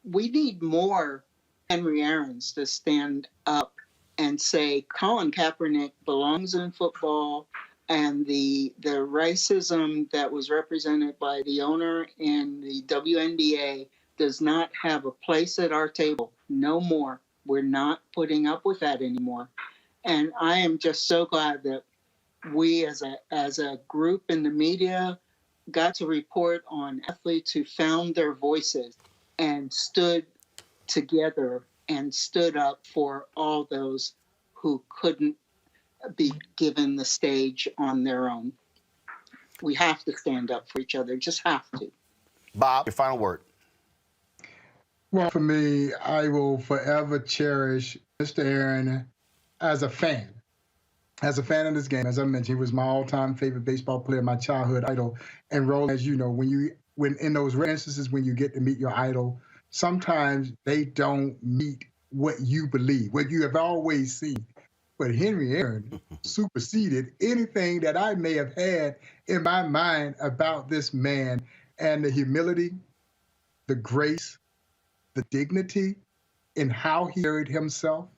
We need more Henry Aarons to stand up and say Colin Kaepernick belongs in football, and the racism that was represented by the owner in the WNBA does not have a place at our table. No more. We're not putting up with that anymore. And I am just so glad that we as a group in the media got to report on athletes who found their voices and stood together and stood up for all those who couldn't be given the stage on their own. We have to stand up for each other, just have to. Bob, your final word. Well, for me, I will forever cherish Mr. Aaron as a fan. As a fan of this game, as I mentioned, he was my all-time favorite baseball player, my childhood idol. And Roland, as you know, when in those rare instances when you get to meet your idol, sometimes they don't meet what you believe, what you have always seen. But Henry Aaron superseded anything that I may have had in my mind about this man, and the humility, the grace, the dignity in how he carried himself.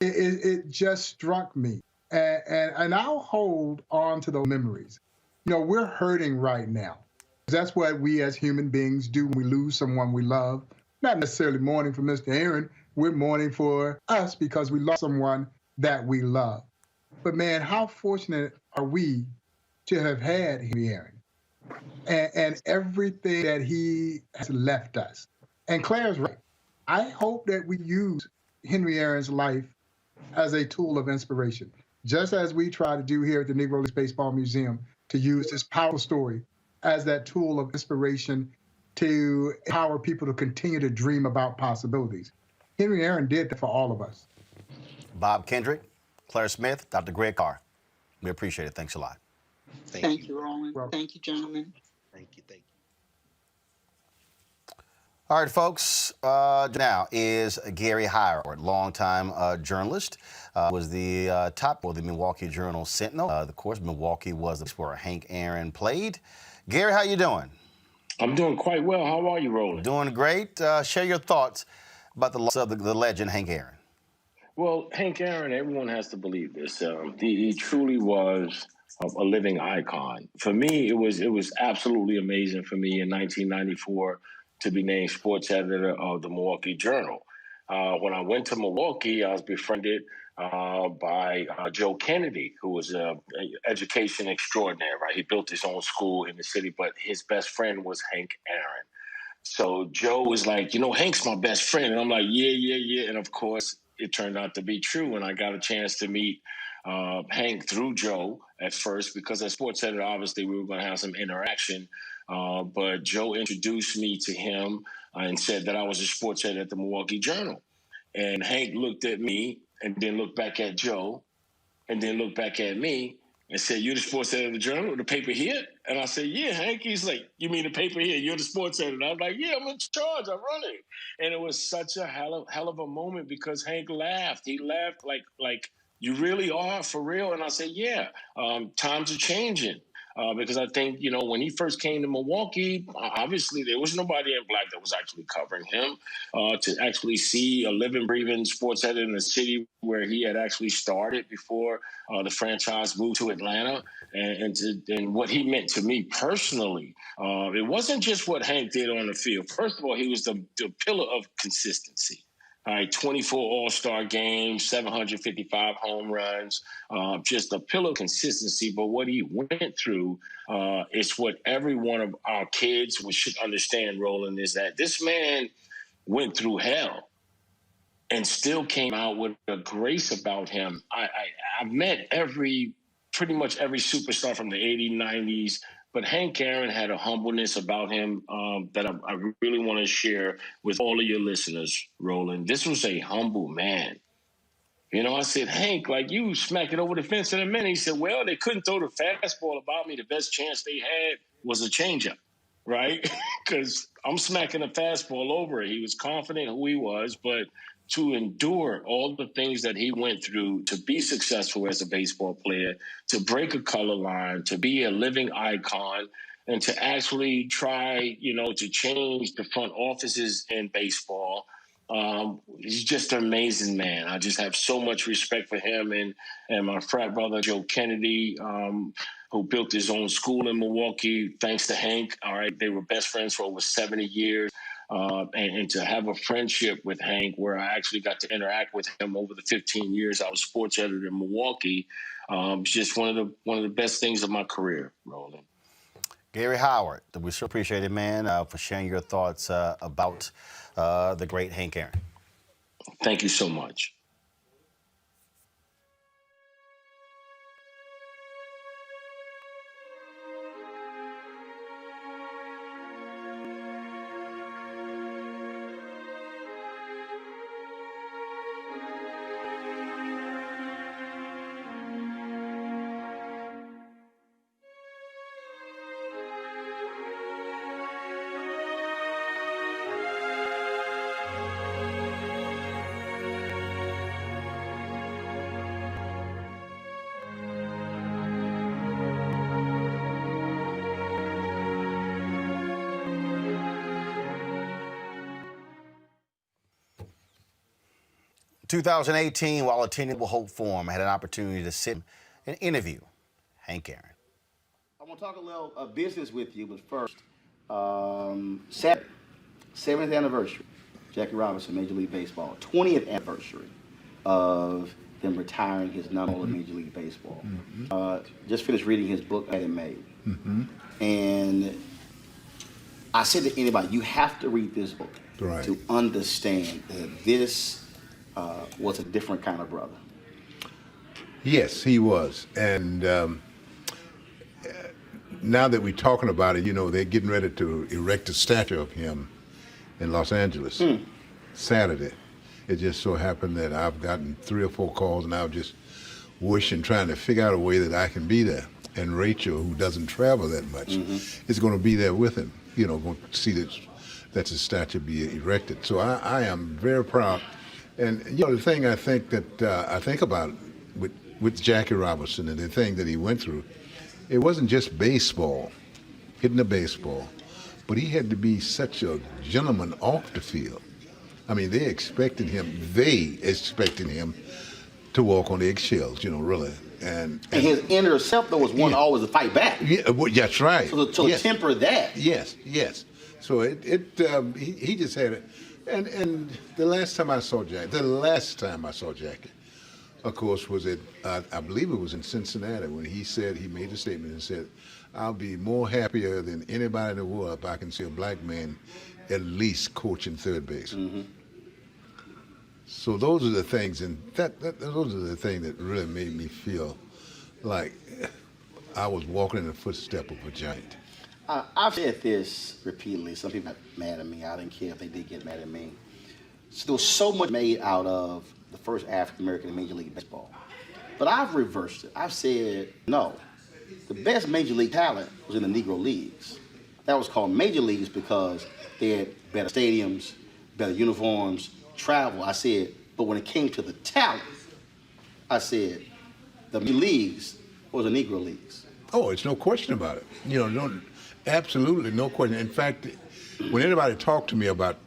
It just struck me. And I'll hold on to those memories. You know, we're hurting right now. That's what we as human beings do when we lose someone we love. Not necessarily mourning for Mr. Aaron. We're mourning for us because we lost someone that we love. But man, how fortunate are we to have had Henry Aaron and everything that he has left us. And Claire's right. I hope that we use Henry Aaron's life as a tool of inspiration, just as we try to do here at the Negro Leagues Baseball Museum, to use this powerful story as that tool of inspiration to empower people to continue to dream about possibilities. Henry Aaron did that for all of us. Bob Kendrick, Claire Smith, Dr. Greg Carr. We appreciate it. Thanks a lot. Thank you, Roland. Well, thank you, gentlemen. Thank you. All right, folks. Now is Gary Howard, longtime journalist. Was the top of the Milwaukee Journal Sentinel. Of course, Milwaukee was the place where Hank Aaron played. Gary, how you doing? I'm doing quite well. How are you, Roland? Doing great. Share your thoughts about the loss of the legend Hank Aaron. Well, Hank Aaron, everyone has to believe this. He truly was a living icon. For me, it was absolutely amazing for me in 1994 to be named sports editor of the Milwaukee Journal. When I went to Milwaukee, I was befriended by Joe Kennedy, who was an education extraordinaire, right? He built his own school in the city, but his best friend was Hank Aaron. So Joe was like, Hank's my best friend. And I'm like, yeah. And of course, it turned out to be true. And I got a chance to meet Hank through Joe at first, because as sports editor, obviously, we were going to have some interaction. But Joe introduced me to him and said that I was a sports editor at the Milwaukee Journal. And Hank looked at me and then looked back at Joe and then looked back at me and said, "You're the sports editor of the Journal, the paper here?" And I said, "Yeah, Hank." He's like, "You mean the paper here? You're the sports editor?" And I was like, "Yeah, I'm in charge. I'm running." And it was such a hell of a moment, because Hank laughed. He laughed like "You really are, for real?" And I said, "Yeah, times are changing." Because I think, when he first came to Milwaukee, obviously there was nobody in black that was actually covering him. To actually see a living, breathing sports editor in a city where he had actually started before the franchise moved to Atlanta, and what he meant to me personally, it wasn't just what Hank did on the field. First of all, he was the pillar of consistency. All right, 24 All-Star games, 755 home runs, just a pillar of consistency. But what he went through is what every one of our kids should understand, Roland, is that this man went through hell and still came out with a grace about him. I've met pretty much every superstar from the 80s, 90s, but Hank Aaron had a humbleness about him that I really want to share with all of your listeners, Roland. This was a humble man. I said, "Hank, you smack it over the fence in a minute." He said, "Well, they couldn't throw the fastball about me. The best chance they had was a changeup, right?" Because I'm smacking a fastball over it. He was confident who he was, but to endure all the things that he went through to be successful as a baseball player, to break a color line, to be a living icon, and to actually try, to change the front offices in baseball. He's just an amazing man. I just have so much respect for him and my frat brother, Joe Kennedy, who built his own school in Milwaukee, thanks to Hank. All right, they were best friends for over 70 years. And to have a friendship with Hank, where I actually got to interact with him over the 15 years I was sports editor in Milwaukee, it's just one of the best things of my career, Roland. Gary Howard, we sure appreciate it, man, for sharing your thoughts about the great Hank Aaron. Thank you so much. In 2018, while attending the Hope Forum, I had an opportunity to sit and interview Hank Aaron. I want to talk a little business with you, but first, Saturday, 70th anniversary, Jackie Robinson, Major League Baseball, 20th anniversary of them retiring his number in Major League Baseball. Just finished reading his book, I Had It Made. And I said to anybody, you have to read this book to understand that this was a different kind of brother. Yes, he was. And now that we're talking about it, they're getting ready to erect a statue of him in Los Angeles Saturday. It just so happened that I've gotten 3 or 4 calls, and I was just wishing, trying to figure out a way that I can be there. And Rachel, who doesn't travel that much, is going to be there with him, going to see this that the statue be erected. So I am very proud. And you know, the thing I think that I think about with Jackie Robinson and the thing that he went through, it wasn't just baseball, hitting a baseball, but he had to be such a gentleman off the field. I mean, they expected him to walk on eggshells, you know, really. And his inner self, though, was one always to fight back. Yeah, well, that's right. So to temper that. Yes. So he just had it. And the last time I saw Jackie, of course, was I believe it was in Cincinnati when he made a statement and said, "I'll be more happier than anybody in the world if I can see a black man at least coaching third base." Mm-hmm. So those are the things, and those are the things that really made me feel like I was walking in the footstep of a giant. I've said this repeatedly. Some people got mad at me. I didn't care if they did get mad at me. So there was so much made out of the first African American in Major League Baseball. But I've reversed it. I've said, no, the best Major League talent was in the Negro Leagues. That was called Major Leagues because they had better stadiums, better uniforms, travel. I said, but when it came to the talent, I said, the leagues was the Negro Leagues. Oh, it's no question about it. You know, absolutely no question. In fact, when anybody talked to me about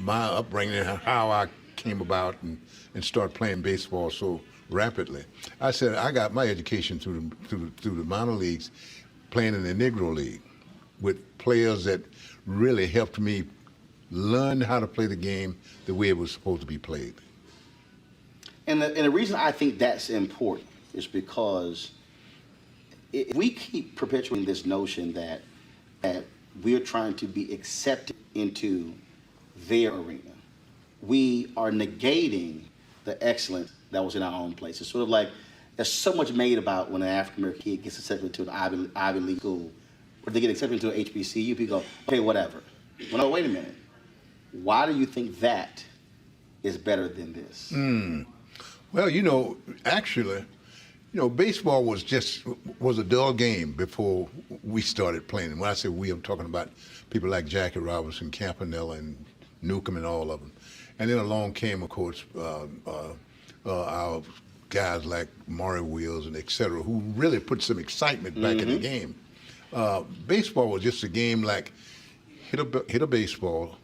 my upbringing and how I came about and started playing baseball so rapidly, I said I got my education through the minor leagues, playing in the Negro League with players that really helped me learn how to play the game the way it was supposed to be played. And the reason I think that's important is because if we keep perpetuating this notion that we're trying to be accepted into their arena, we are negating the excellence that was in our own place. It's sort of like there's so much made about when an African American kid gets accepted to an Ivy League school, or they get accepted to an HBCU, people go, okay, whatever. Well, no, wait a minute. Why do you think that is better than this? Well, you know, actually, baseball was a dull game before we started playing. And when I say we, I'm talking about people like Jackie Robinson, Campanella, and Newcomb, and all of them. And then along came, of course, our guys like Maury Wills and et cetera, who really put some excitement back in the game. Baseball was just a game like hit a baseball,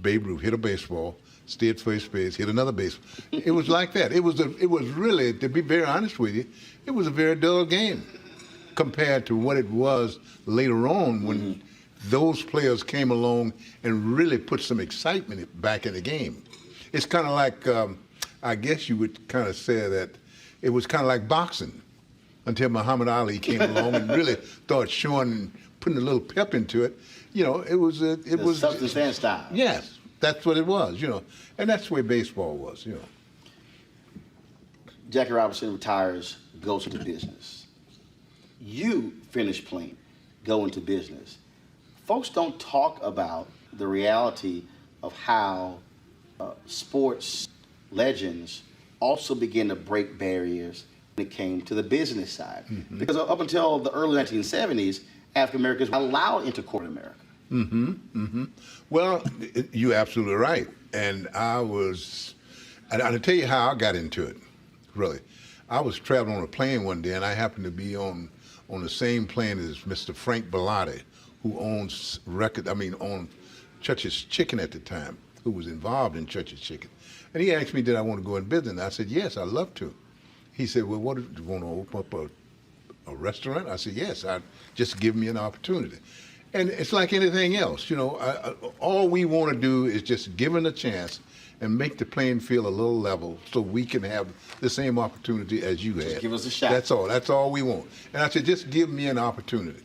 Babe Ruth hit a baseball, stay at first base, hit another base. It was like that. It was really, to be very honest with you, it was a very dull game compared to what it was later on when those players came along and really put some excitement back in the game. It's kind of like, I guess you would kind of say that it was kind of like boxing until Muhammad Ali came along and really started showing, putting a little pep into it. You know, it was substance and style. Yes, that's what it was, and that's the way baseball was, Jackie Robinson retires, goes into business. You finish playing, go into business. Folks don't talk about the reality of how sports legends also began to break barriers when it came to the business side. Because up until the early 1970s, African Americans were allowed into corporate America. Well, you're absolutely right. And I'll tell you how I got into it, really. I was traveling on a plane one day, and I happened to be on the same plane as Mr. Frank Bellotti, who owned Church's Chicken at the time, who was involved in Church's Chicken. And he asked me, did I want to go in business? I said, yes, I'd love to. He said, well, what, do you want to open up a restaurant? I said, yes, just give me an opportunity. And it's like anything else, all we want to do is just give it a chance and make the playing field a little level so we can have the same opportunity as you had. Just give us a shot. That's all we want. And I said, just give me an opportunity.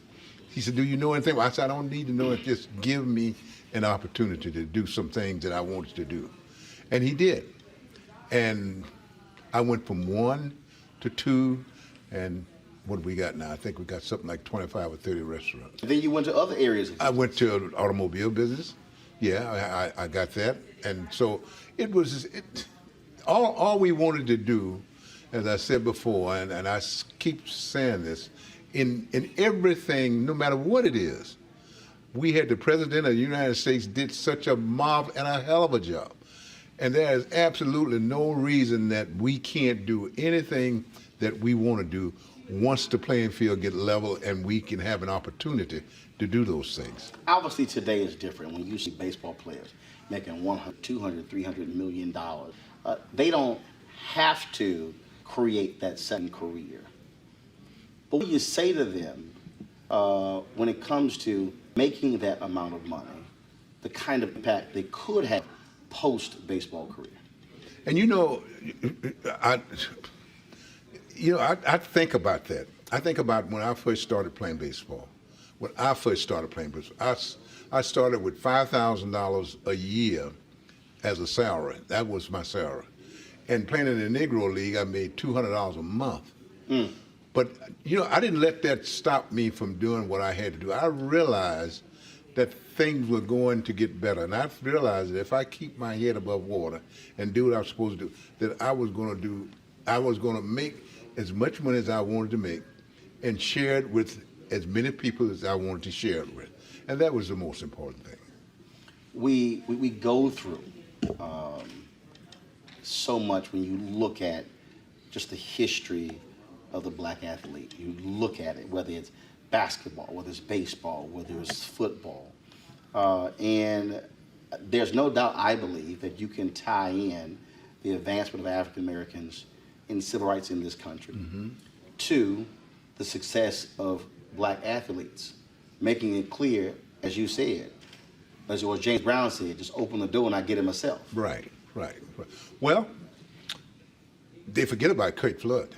He said, do you know anything? I said, I don't need to know it. Just give me an opportunity to do some things that I wanted to do. And he did. And I went from 1 to 2, and what do we got now? I think we got something like 25 or 30 restaurants. And then you went to other areas. I went to an automobile business. Yeah, I got that. And so it was, all we wanted to do, as I said before, and I keep saying this, in everything, no matter what it is, we had the President of the United States did such a mob and a hell of a job. And there is absolutely no reason that we can't do anything that we want to do once the playing field get level and we can have an opportunity to do those things. Obviously, today is different when you see baseball players making 100, 200, 300 million dollars. They don't have to create that second career. But what do you say to them when it comes to making that amount of money, the kind of impact they could have post-baseball career? And I think about that. I think about when I first started playing baseball. I started with $5,000 a year as a salary. That was my salary. And playing in the Negro League, I made $200 a month. But, I didn't let that stop me from doing what I had to do. I realized that things were going to get better. And I realized that if I keep my head above water and do what I'm supposed to do, that I was going to make as much money as I wanted to make and share it with as many people as I wanted to share it with. And that was the most important thing. We go through so much when you look at just the history of the black athlete. You look at it, whether it's basketball, whether it's baseball, whether it's football. And there's no doubt, I believe, that you can tie in the advancement of African Americans in civil rights in this country to the success of black athletes, making it clear, as you said, as James Brown said, just open the door and I get it myself. Right. Well, they forget about Kurt Flood.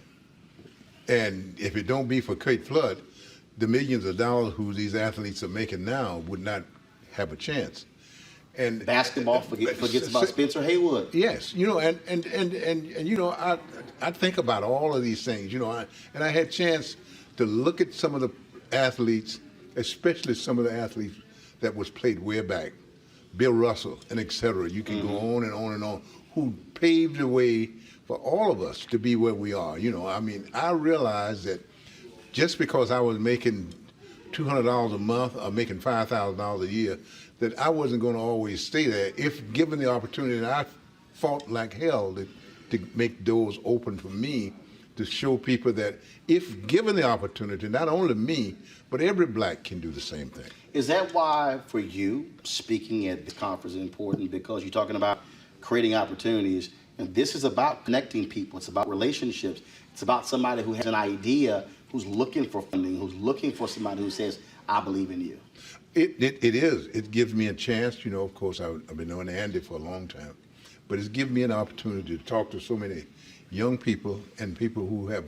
And if it don't be for Kurt Flood, the millions of dollars who these athletes are making now would not have a chance. And basketball forgets about Spencer Haywood. Yes, I think about all of these things, and I had a chance to look at some of the athletes, especially some of the athletes that was played way back, Bill Russell and et cetera. You can go on and on and on, who paved the way for all of us to be where we are. I realized that just because I was making $200 a month or making $5,000 a year, that I wasn't going to always stay there. If given the opportunity, and I fought like hell to make doors open for me, to show people that if given the opportunity, not only me, but every black can do the same thing. Is that why, for you, speaking at the conference is important? Because you're talking about creating opportunities, and this is about connecting people. It's about relationships. It's about somebody who has an idea, who's looking for funding, who's looking for somebody who says, I believe in you. It is. It gives me a chance. Of course, I've been knowing Andy for a long time, but it's given me an opportunity to talk to so many young people and people who have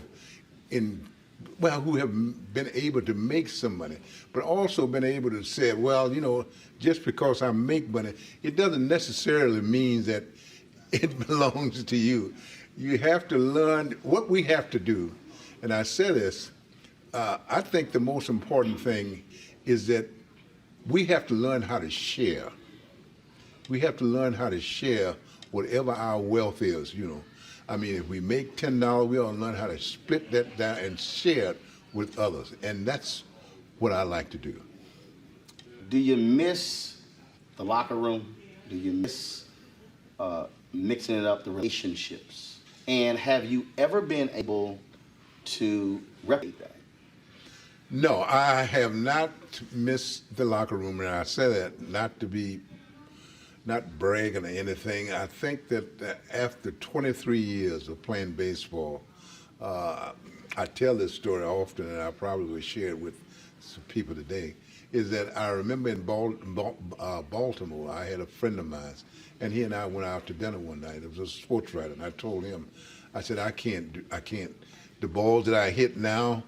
been able to make some money, but also been able to say, well, just because I make money, it doesn't necessarily mean that it belongs to you. You have to learn what we have to do. And I say this, I think the most important thing is that we have to learn how to share. We have to learn how to share whatever our wealth is, if we make $10, we ought to learn how to split that down and share it with others. And that's what I like to do. Do you miss the locker room? Do you miss mixing it up, the relationships? And have you ever been able to replicate that? No, I have not missed the locker room, and I say that not bragging or anything. I think that after 23 years of playing baseball, I tell this story often, and I probably will share it with some people today, is that I remember in Baltimore, I had a friend of mine, and he and I went out to dinner one night. It was a sports writer, and I told him, I said, I can't, the balls that I hit now,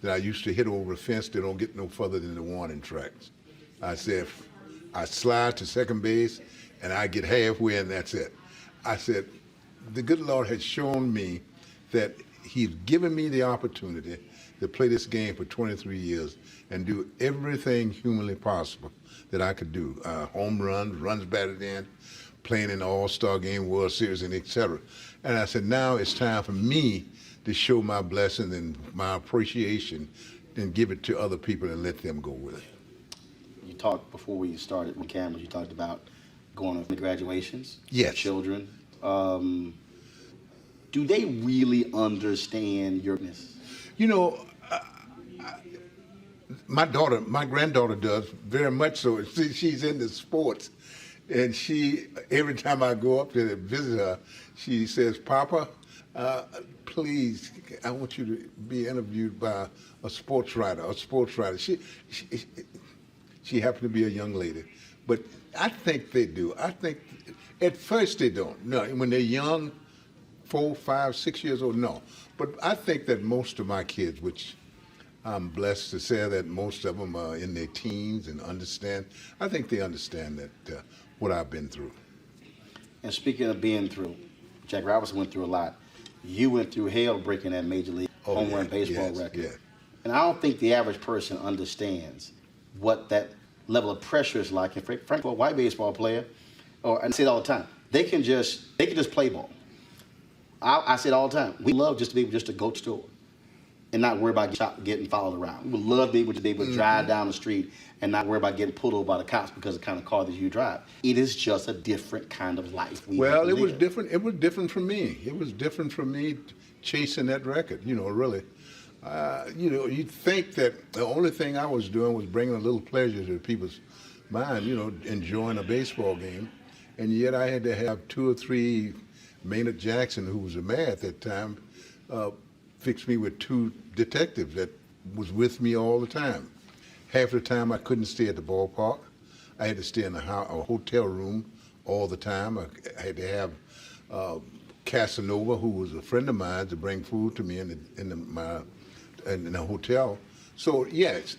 that I used to hit over the fence, they don't get no further than the warning tracks. I said, I slide to second base, and I get halfway, and that's it. I said, the good Lord has shown me that He's given me the opportunity to play this game for 23 years and do everything humanly possible that I could do. Home runs batted in, playing in the All-Star Game, World Series, and et cetera. And I said, now it's time for me to show my blessing and my appreciation and give it to other people and let them go with it. You talked before we started on cameras. You talked about going to graduations. Yes. Children. Do they really understand your business? You know, my granddaughter does very much so. She's into sports, and every time I go up to visit her, she says, "Papa, please, I want you to be interviewed by a sports writer." She happened to be a young lady, but I think they do. I think at first they don't. No, when they're young, 4, 5, 6 years old, no. But I think that most of my kids, which I'm blessed to say that most of them are in their teens and understand. I think they understand that what I've been through. And speaking of being through, Jack Robinson went through a lot. You went through hell breaking that major league home run baseball record. Yeah. And I don't think the average person understands what that level of pressure is like. And frankly, a white baseball player, I say it all the time, they can just play ball. I say it all the time. We love just to be able to go to the store and not worry about getting followed around. We would love to be able to drive down the street and not worry about getting pulled over by the cops because of the kind of car that you drive. It is just a different kind of life. Well, it was different. It was different for me. It was different for me chasing that record. Really. You'd think that the only thing I was doing was bringing a little pleasure to people's mind. Enjoying a baseball game, and yet I had to have 2 or 3. Maynard Jackson, who was the mayor at that time, fixed me with 2 detectives that was with me all the time. Half the time I couldn't stay at the ballpark. I had to stay in a hotel room all the time. I had to have Casanova, who was a friend of mine, to bring food to me in the hotel. So yes,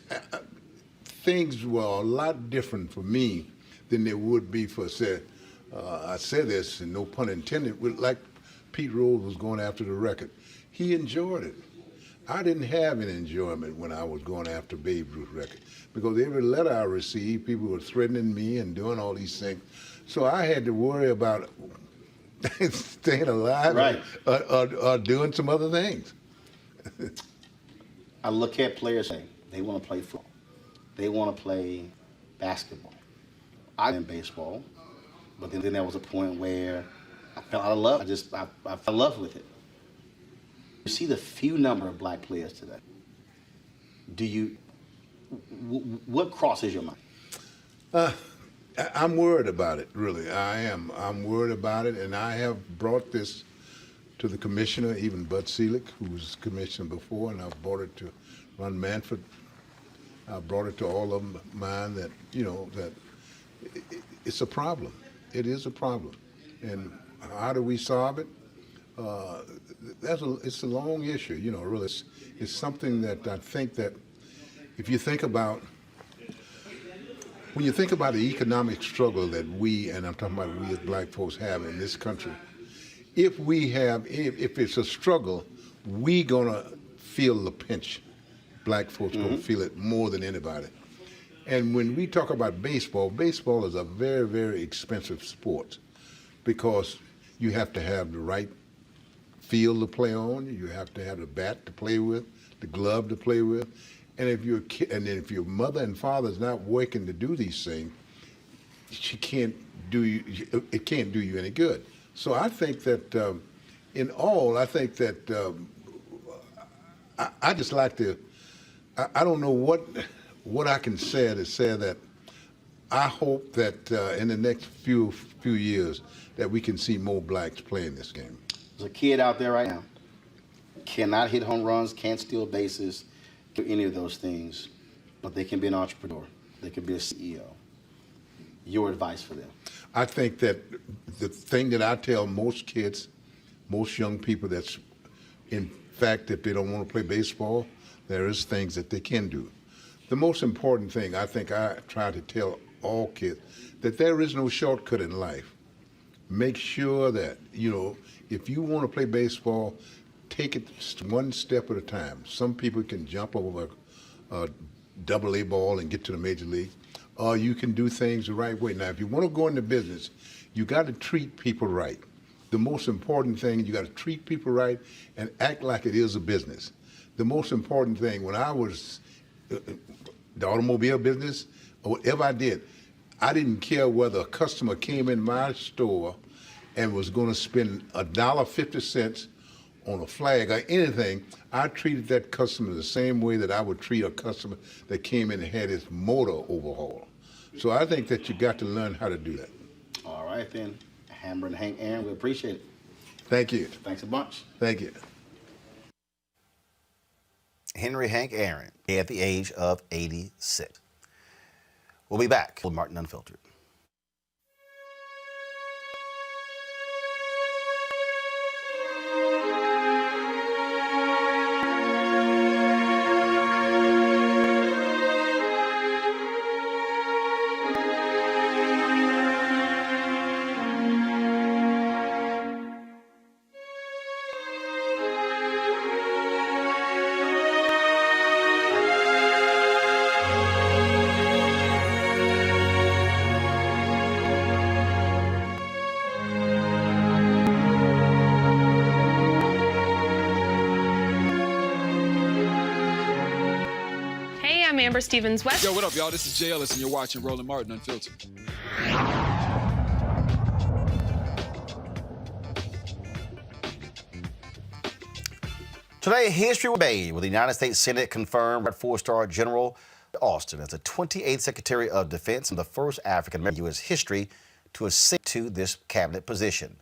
things were a lot different for me than they would be for, say, I say this, and no pun intended, like Pete Rose was going after the record. He enjoyed it. I didn't have any enjoyment when I was going after Babe Ruth's record, because every letter I received, people were threatening me and doing all these things. So I had to worry about staying alive, right, or doing some other things. I look at players saying they want to play football. They want to play basketball. I in baseball. But then there was a point where I fell out of love. I fell in love with it. You see the few number of black players today. What crosses your mind? I'm worried about it, really. I am. I'm worried about it, and I have brought this to the commissioner, even Bud Selig, who was commissioner before, and I've brought it to Ron Manfred. I brought it to all of mine that, that it's a problem. It is a problem, and how do we solve it? It's a long issue, really. It's something that I think that if you think about, when you think about the economic struggle that and I'm talking about we as black folks have in this country, if it's a struggle, we gonna feel the pinch. Black folks gonna feel it more than anybody. And when we talk about baseball is a very, very expensive sport, because you have to have the right field to play on, you have to have the bat to play with, the glove to play with, and if your mother and father is not working to do these things, it can't do you any good. So I think that I just like to. I don't know what I can say to say that I hope that in the next few years that we can see more blacks playing this game. There's a kid out there right now, cannot hit home runs, can't steal bases, do any of those things, but they can be an entrepreneur. They can be a CEO. Your advice for them? I think that the thing that I tell most kids, most young people, that's in fact, if they don't want to play baseball, there is things that they can do. The most important thing, I think I try to tell all kids, that there is no shortcut in life. Make sure that, if you want to play baseball, take it one step at a time. Some people can jump over a double-A ball and get to the major league, or you can do things the right way. Now, if you want to go into business, you got to treat people right. The most important thing, you got to treat people right and act like it is a business. The most important thing, when I was the automobile business, or whatever I did, I didn't care whether a customer came in my store and was going to spend $1.50 on a flag or anything. I treated that customer the same way that I would treat a customer that came in and had his motor overhauled. So I think that you got to learn how to do that. All right, then. Hammer and Hank Aaron, we appreciate it. Thank you. Thanks a bunch. Thank you. Henry Hank Aaron at the age of 86. We'll be back with Martin Unfiltered. I'm Amber Stevens-West. Yo, what up, y'all? This is Jay Ellis, and you're watching Roland Martin Unfiltered. Today, history was made with the United States Senate confirmed four-star General Austin as the 28th Secretary of Defense and the first African-American in U.S. history to ascend to this cabinet position.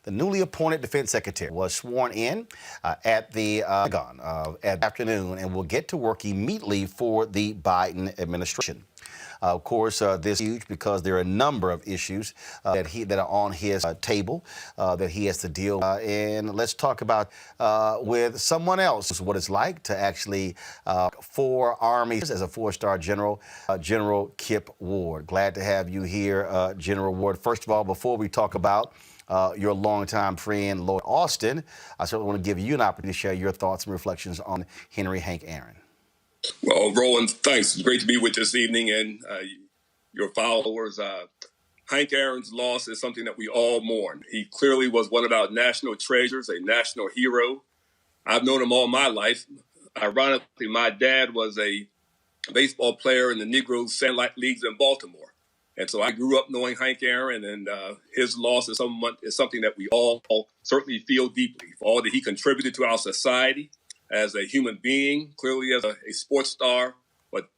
The newly appointed defense secretary was sworn in at the Pentagon at afternoon and will get to work immediately for the Biden administration. Of course, this is huge because there are a number of issues that are on his table that he has to deal with. And let's talk about with someone else what it's like to actually four armies as a four-star general, General Kip Ward. Glad to have you here, General Ward. First of all, before we talk about your longtime friend, Lloyd Austin, I certainly want to give you an opportunity to share your thoughts and reflections on Henry Hank Aaron. Well, Roland, thanks. It's great to be with you this evening and your followers. Hank Aaron's loss is something that we all mourn. He clearly was one of our national treasures, a national hero. I've known him all my life. Ironically, my dad was a baseball player in the Negro Sandlot Leagues in Baltimore. And so I grew up knowing Hank Aaron, and his loss is something that we all certainly feel deeply for all that he contributed to our society as a human being, clearly as a sports star, but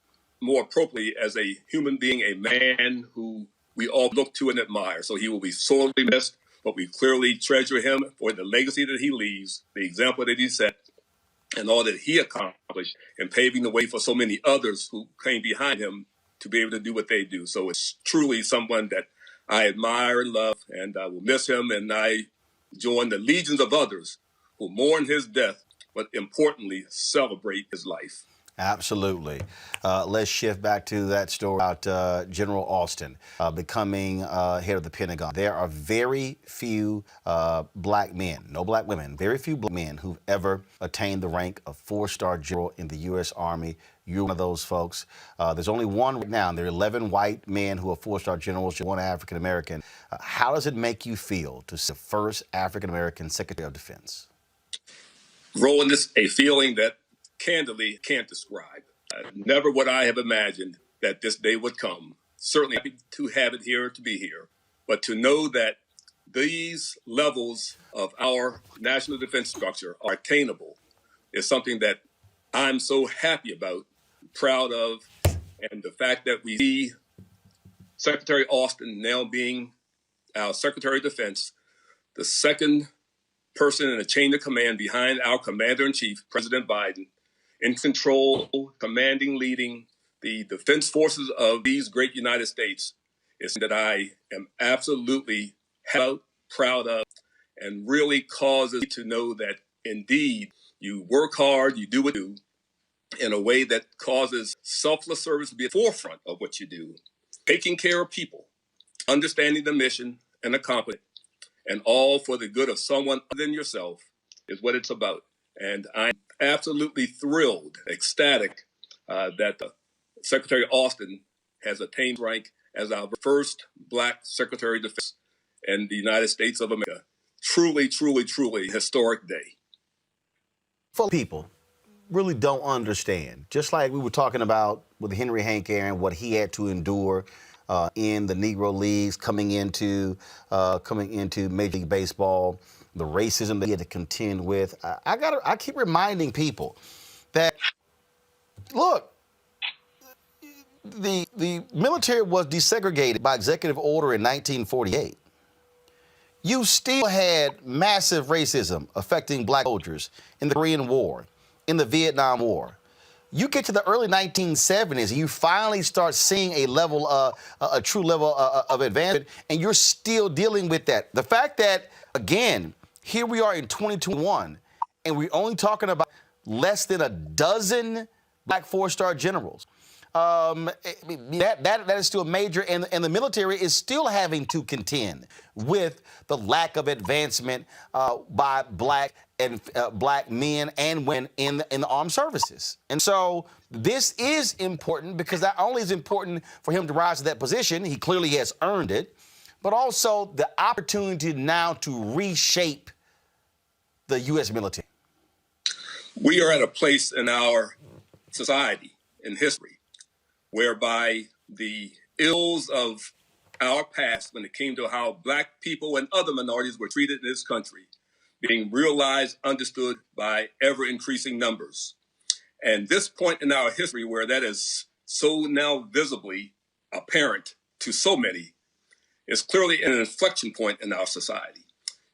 more appropriately as a human being, a man who we all look to and admire. So he will be sorely missed, but we clearly treasure him for the legacy that he leaves, the example that he set, and all that he accomplished in paving the way for so many others who came behind him to be able to do what they do. So it's truly someone that I admire and love, and I will miss him. And I join the legions of others who mourn his death, but importantly, celebrate his life. Absolutely. Let's shift back to that story about General Austin becoming head of the Pentagon. There are very few black men, no black women, very few black men who've ever attained the rank of four-star general in the U.S. Army. You're one of those folks. There's only one right now, and there are 11 white men who are four-star generals, one African-American. How does it make you feel to see the first African-American Secretary of Defense? Roland, it's a feeling that candidly can't describe. Never would I have imagined that this day would come. Certainly happy to have it here, to be here. But to know that these levels of our national defense structure are attainable is something that I'm so happy about, proud of, and the fact that we see Secretary Austin now being our Secretary of Defense, the second person in the chain of command behind our Commander-in-Chief, President Biden, in control, commanding, leading the defense forces of these great United States, is that I am absolutely proud of, and really causes me to know that indeed you work hard, you do what you do in a way that causes selfless service to be at the forefront of what you do. Taking care of people, understanding the mission and accomplishing it, and all for the good of someone other than yourself is what it's about. And I'm absolutely thrilled, ecstatic that Secretary Austin has attained rank as our first Black Secretary of Defense in the United States of America. Truly, truly, truly historic day. For people really don't understand. Just like we were talking about with Henry Hank Aaron, what he had to endure in the Negro Leagues coming into Major League Baseball, the racism that he had to contend with. I keep reminding people that, look, the military was desegregated by executive order in 1948. You still had massive racism affecting black soldiers in the Korean War, in the Vietnam War. You get to the early 1970s, and you finally start seeing a true level of advancement, and you're still dealing with that. The fact that, again, here we are in 2021, and we're only talking about less than a dozen black four-star generals. That is still major, and the military is still having to contend with the lack of advancement by black men and women in the armed services. And so this is important because not only is it important for him to rise to that position, he clearly has earned it, but also the opportunity now to reshape the U.S. military. We are at a place in our society, in history, whereby the ills of our past, when it came to how black people and other minorities were treated in this country, being realized, understood by ever-increasing numbers. And this point in our history where that is so now visibly apparent to so many is clearly an inflection point in our society.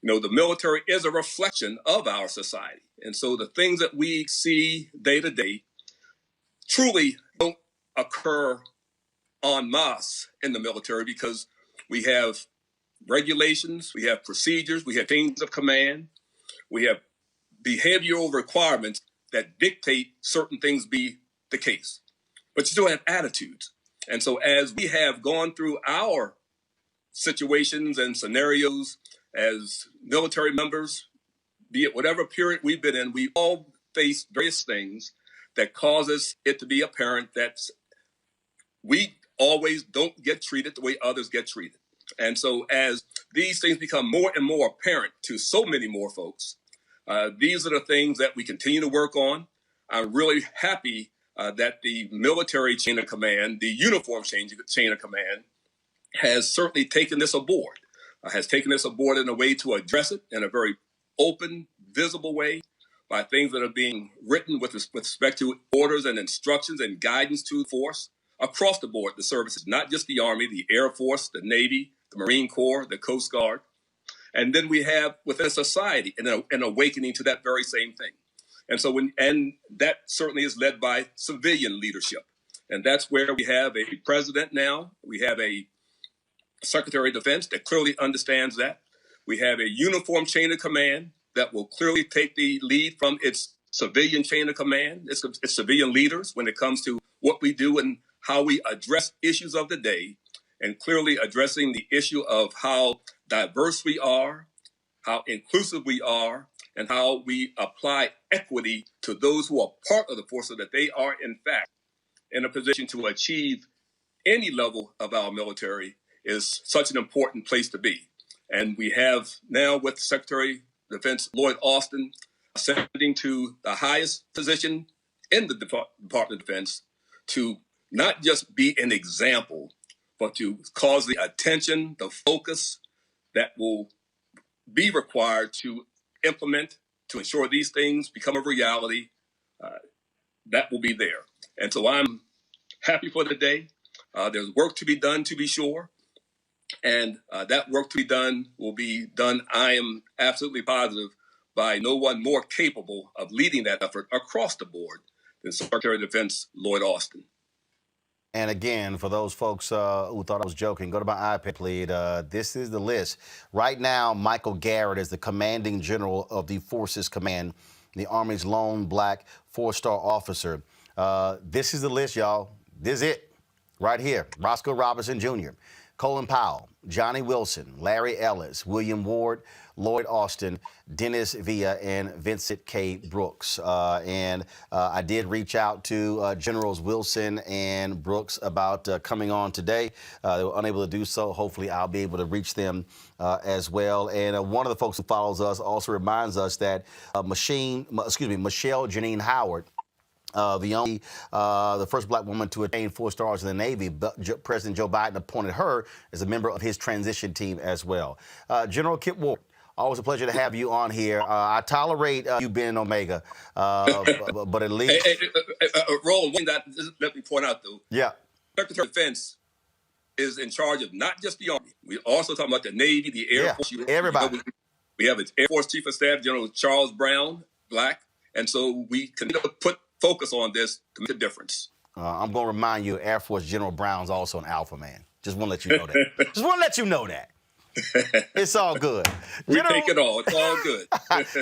You know, the military is a reflection of our society. And so the things that we see day to day truly don't occur en masse in the military because we have regulations, we have procedures, we have chains of command, we have behavioral requirements that dictate certain things be the case. But you still have attitudes. And so as we have gone through our situations and scenarios as military members, be it whatever period we've been in, we all face various things that causes it to be apparent that we always don't get treated the way others get treated. And so as these things become more and more apparent to so many more folks, these are the things that we continue to work on. I'm really happy that the military chain of command, the uniform chain of command, has certainly taken this aboard, in a way to address it in a very open, visible way by things that are being written with respect to orders and instructions and guidance to the force across the board, the services, not just the Army, the Air Force, the Navy, the Marine Corps, the Coast Guard. And then we have within society an awakening to that very same thing. And so and that certainly is led by civilian leadership. And that's where we have a president now. We have a Secretary of Defense that clearly understands that. We have a uniform chain of command that will clearly take the lead from its civilian chain of command, its civilian leaders when it comes to what we do and how we address issues of the day, and clearly addressing the issue of how diverse we are, how inclusive we are, and how we apply equity to those who are part of the force so that they are, in fact, in a position to achieve any level of our military is such an important place to be. And we have now with Secretary of Defense Lloyd Austin ascending to the highest position in the Department of Defense to not just be an example, but to cause the attention, the focus that will be required to implement, to ensure these things become a reality, that will be there. And so I'm happy for the day. There's work to be done, to be sure. And that work to be done will be done, I am absolutely positive, by no one more capable of leading that effort across the board than Secretary of Defense Lloyd Austin. And again, for those folks who thought I was joking, go to my iPad, please. This is the list. Right now, Michael Garrett is the commanding general of the Forces Command, the Army's lone black four-star officer. This is the list, y'all. This is it right here. Roscoe Robinson Jr., Colin Powell, Johnny Wilson, Larry Ellis, William Ward, Lloyd Austin, Dennis Villa, and Vincent K. Brooks. I did reach out to Generals Wilson and Brooks about coming on today. They were unable to do so. Hopefully, I'll be able to reach them as well. And one of the folks who follows us also reminds us that Michelle Janine Howard the first black woman to attain 4 stars in the Navy. But President Joe Biden appointed her as a member of his transition team as well. General Kip Ward, always a pleasure to have you on here. I tolerate you being an Omega, but at least... Roland, let me point out, though. Yeah. Secretary of Defense is in charge of not just the Army. We also talking about the Navy, the Air Force. Everybody. We have an Air Force Chief of Staff, General Charles Brown, black. And so we can put focus on this to make a difference. I'm going to remind you, Air Force General Brown's also an alpha man. Just want to let you know that. Just want to let you know that. It's all good. We take it all. It's all good.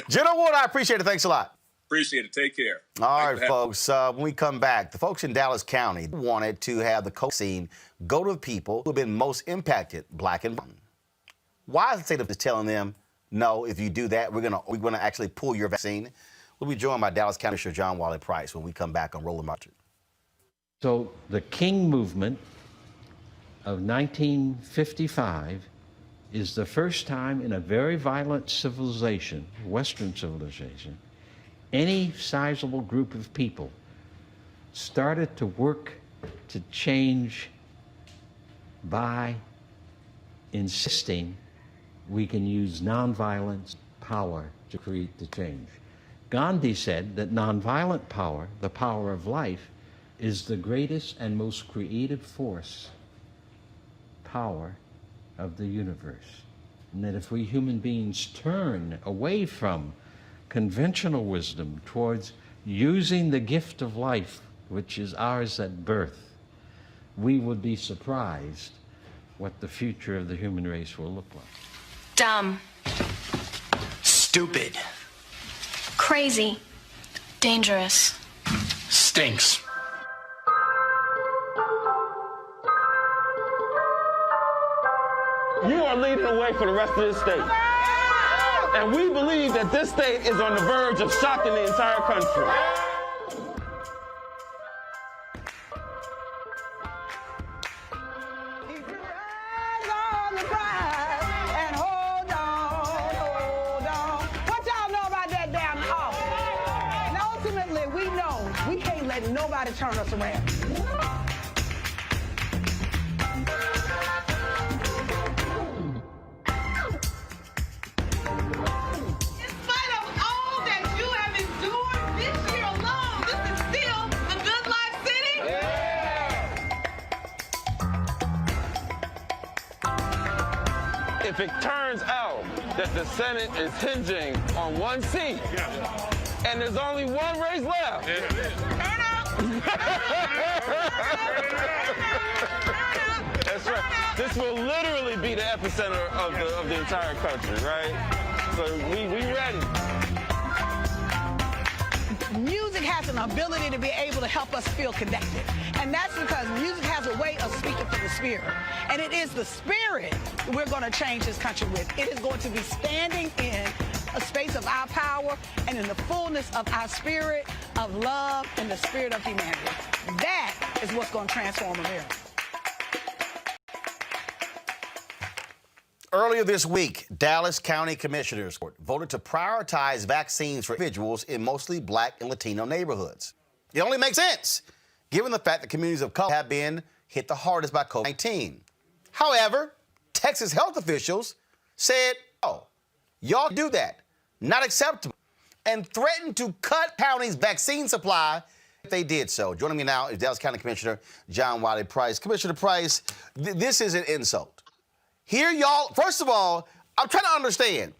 General Ward, I appreciate it. Thanks a lot. Appreciate it. Take care. All right, folks. When we come back, the folks in Dallas County wanted to have the COVID vaccine go to the people who have been most impacted, black and brown. Why is the state of telling them, no, if you do that, we're gonna actually pull your vaccine? We'll be joined by Dallas County Commissioner John Wiley Price when we come back on Roland Martin. So the King movement of 1955 is the first time in a very violent civilization, Western civilization, any sizable group of people started to work to change by insisting we can use nonviolence power to create the change. Gandhi said that nonviolent power, the power of life, is the greatest and most creative power of the universe. And that if we human beings turn away from conventional wisdom towards using the gift of life, which is ours at birth, we would be surprised what the future of the human race will look like. Dumb. Stupid. Crazy. Dangerous. Stinks. You are leading the way for the rest of this state. And we believe that this state is on the verge of shocking the entire country. Keep your eyes on the prize and hold on. What y'all know about that damn office? And ultimately, we know we can't let nobody turn us around. If it turns out that the Senate is hinging on one seat, and there's only one race left, that's right. This will literally be the epicenter of the entire country, right? So we ready. Music has an ability to be able to help us feel connected. And that's because music has a way of speaking to the spirit. And it is the spirit we're going to change this country with. It is going to be standing in a space of our power and in the fullness of our spirit of love and the spirit of humanity. That is what's going to transform America. Earlier this week, Dallas County Commissioners voted to prioritize vaccines for individuals in mostly black and Latino neighborhoods. It only makes sense, given the fact that communities of color have been hit the hardest by COVID-19. However, Texas health officials said, oh, y'all do that, not acceptable, and threatened to cut county's vaccine supply if they did so. Joining me now is Dallas County Commissioner John Wiley Price. Commissioner Price, this is an insult. Here, y'all, first of all, I'm trying to understand.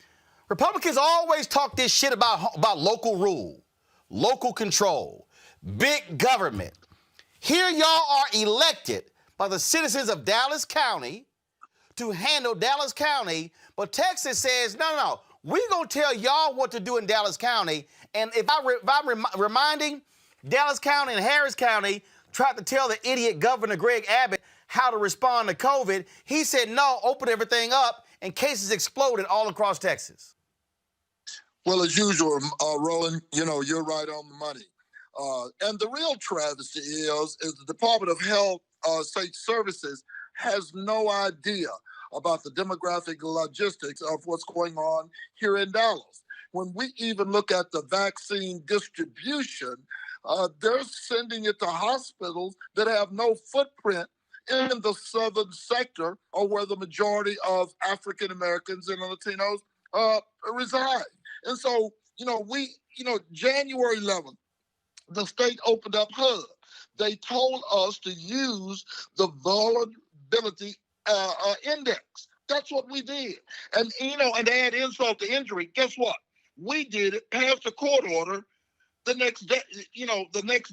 Republicans always talk this shit about local rule, local control, big government. Here, y'all are elected by the citizens of Dallas County to handle Dallas County, but Texas says, no, we're going to tell y'all what to do in Dallas County. And if I'm reminding, Dallas County and Harris County tried to tell the idiot Governor Greg Abbott how to respond to COVID. He said, no, open everything up, and cases exploded all across Texas. Well, as usual, Roland, you're right on the money. And the real travesty is the Department of Health State Services has no idea about the demographic logistics of what's going on here in Dallas. When we even look at the vaccine distribution, They're sending it to hospitals that have no footprint in the southern sector, or where the majority of African Americans and Latinos reside. And so, January 11th, the state opened up HUD. They told us to use the vulnerability index. That's what we did. And, and to add insult to injury, guess what? We did it, passed a court order. The next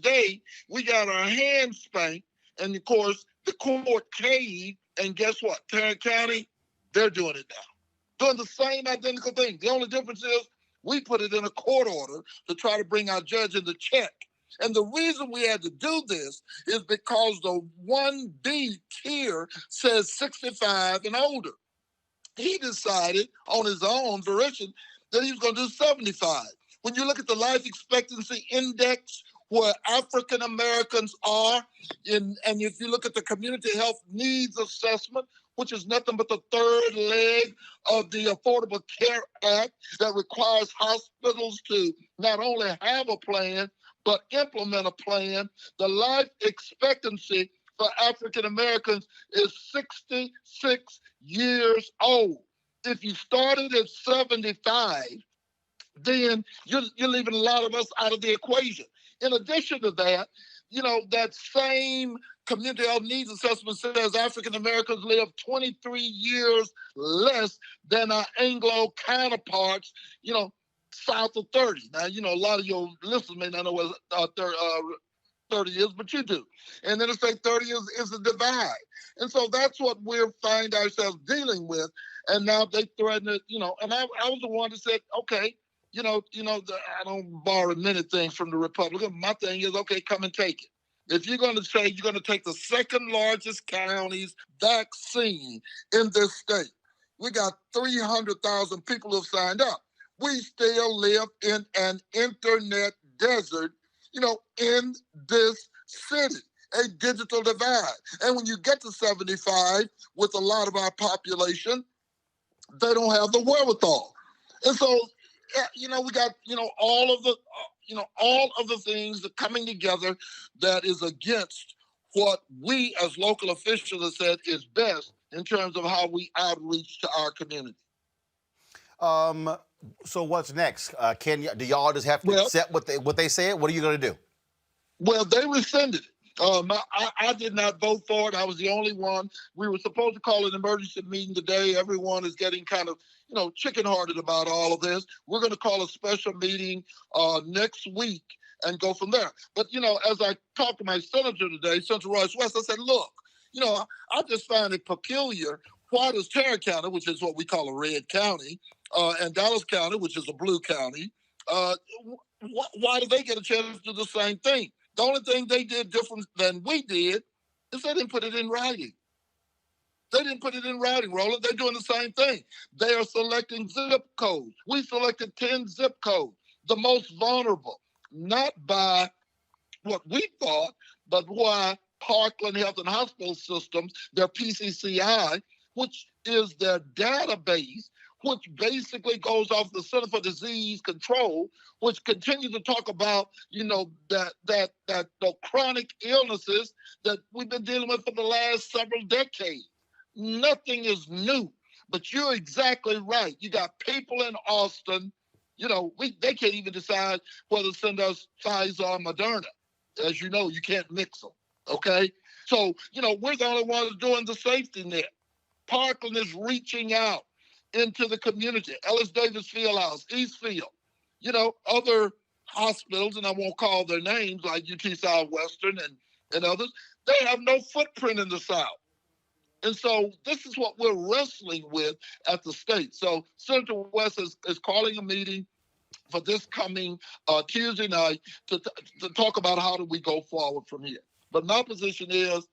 day, we got our hands spanked. And of course, the court caved. And guess what? Tarrant County, they're doing it now. Doing the same identical thing. The only difference is we put it in a court order to try to bring our judge into check. And the reason we had to do this is because the 1B tier says 65 and older. He decided on his own volition that he was going to do 75. When you look at the life expectancy index where African Americans are, and if you look at the community health needs assessment, which is nothing but the third leg of the Affordable Care Act that requires hospitals to not only have a plan, but implement a plan, the life expectancy for African Americans is 66 years old. If you started at 75, then you're leaving a lot of us out of the equation. In addition to that, that same community health needs assessment says African Americans live 23 years less than our Anglo counterparts, south of 30. Now, a lot of your listeners may not know what 30 is, but you do. And then it's like 30 is a divide. And so that's what we're find ourselves dealing with. And now they threaten it, and I was the one that said, okay, I don't borrow many things from the Republicans. My thing is, okay, come and take it. If you're going to say you're going to take the second largest county's vaccine in this state, we got 300,000 people who have signed up. We still live in an internet desert, in this city, a digital divide. And when you get to 75 with a lot of our population, they don't have the wherewithal. And so, we got, all of the things that coming together that is against what we as local officials have said is best in terms of how we outreach to our community. So what's next? Do y'all just have to accept what they said? What are you going to do? Well, they rescinded it. I did not vote for it. I was the only one. We were supposed to call an emergency meeting today. Everyone is getting kind of, chicken-hearted about all of this. We're going to call a special meeting next week and go from there. But, as I talked to my senator today, Senator Royce West, I said, look, I just find it peculiar. Why does Tarrant County, which is what we call a red county, and Dallas County, which is a blue county, why do they get a chance to do the same thing? The only thing they did different than we did is they didn't put it in writing. They didn't put it in writing, Roland. They're doing the same thing. They are selecting zip codes. We selected 10 zip codes, the most vulnerable, not by what we thought, but why Parkland Health and Hospital Systems, their PCCI, which is their database, which basically goes off the Center for Disease Control, which continues to talk about, that the chronic illnesses that we've been dealing with for the last several decades. Nothing is new, but you're exactly right. You got people in Austin, they can't even decide whether to send us Pfizer or Moderna. As you know, you can't mix them, okay? So, we're the only ones doing the safety net. Parkland is reaching out into the community. Ellis Davis Fieldhouse, Eastfield, other hospitals, and I won't call their names, like UT Southwestern and others, they have no footprint in the South. And so this is what we're wrestling with at the state. So Senator West is calling a meeting for this coming Tuesday night to talk about how do we go forward from here. But my position is,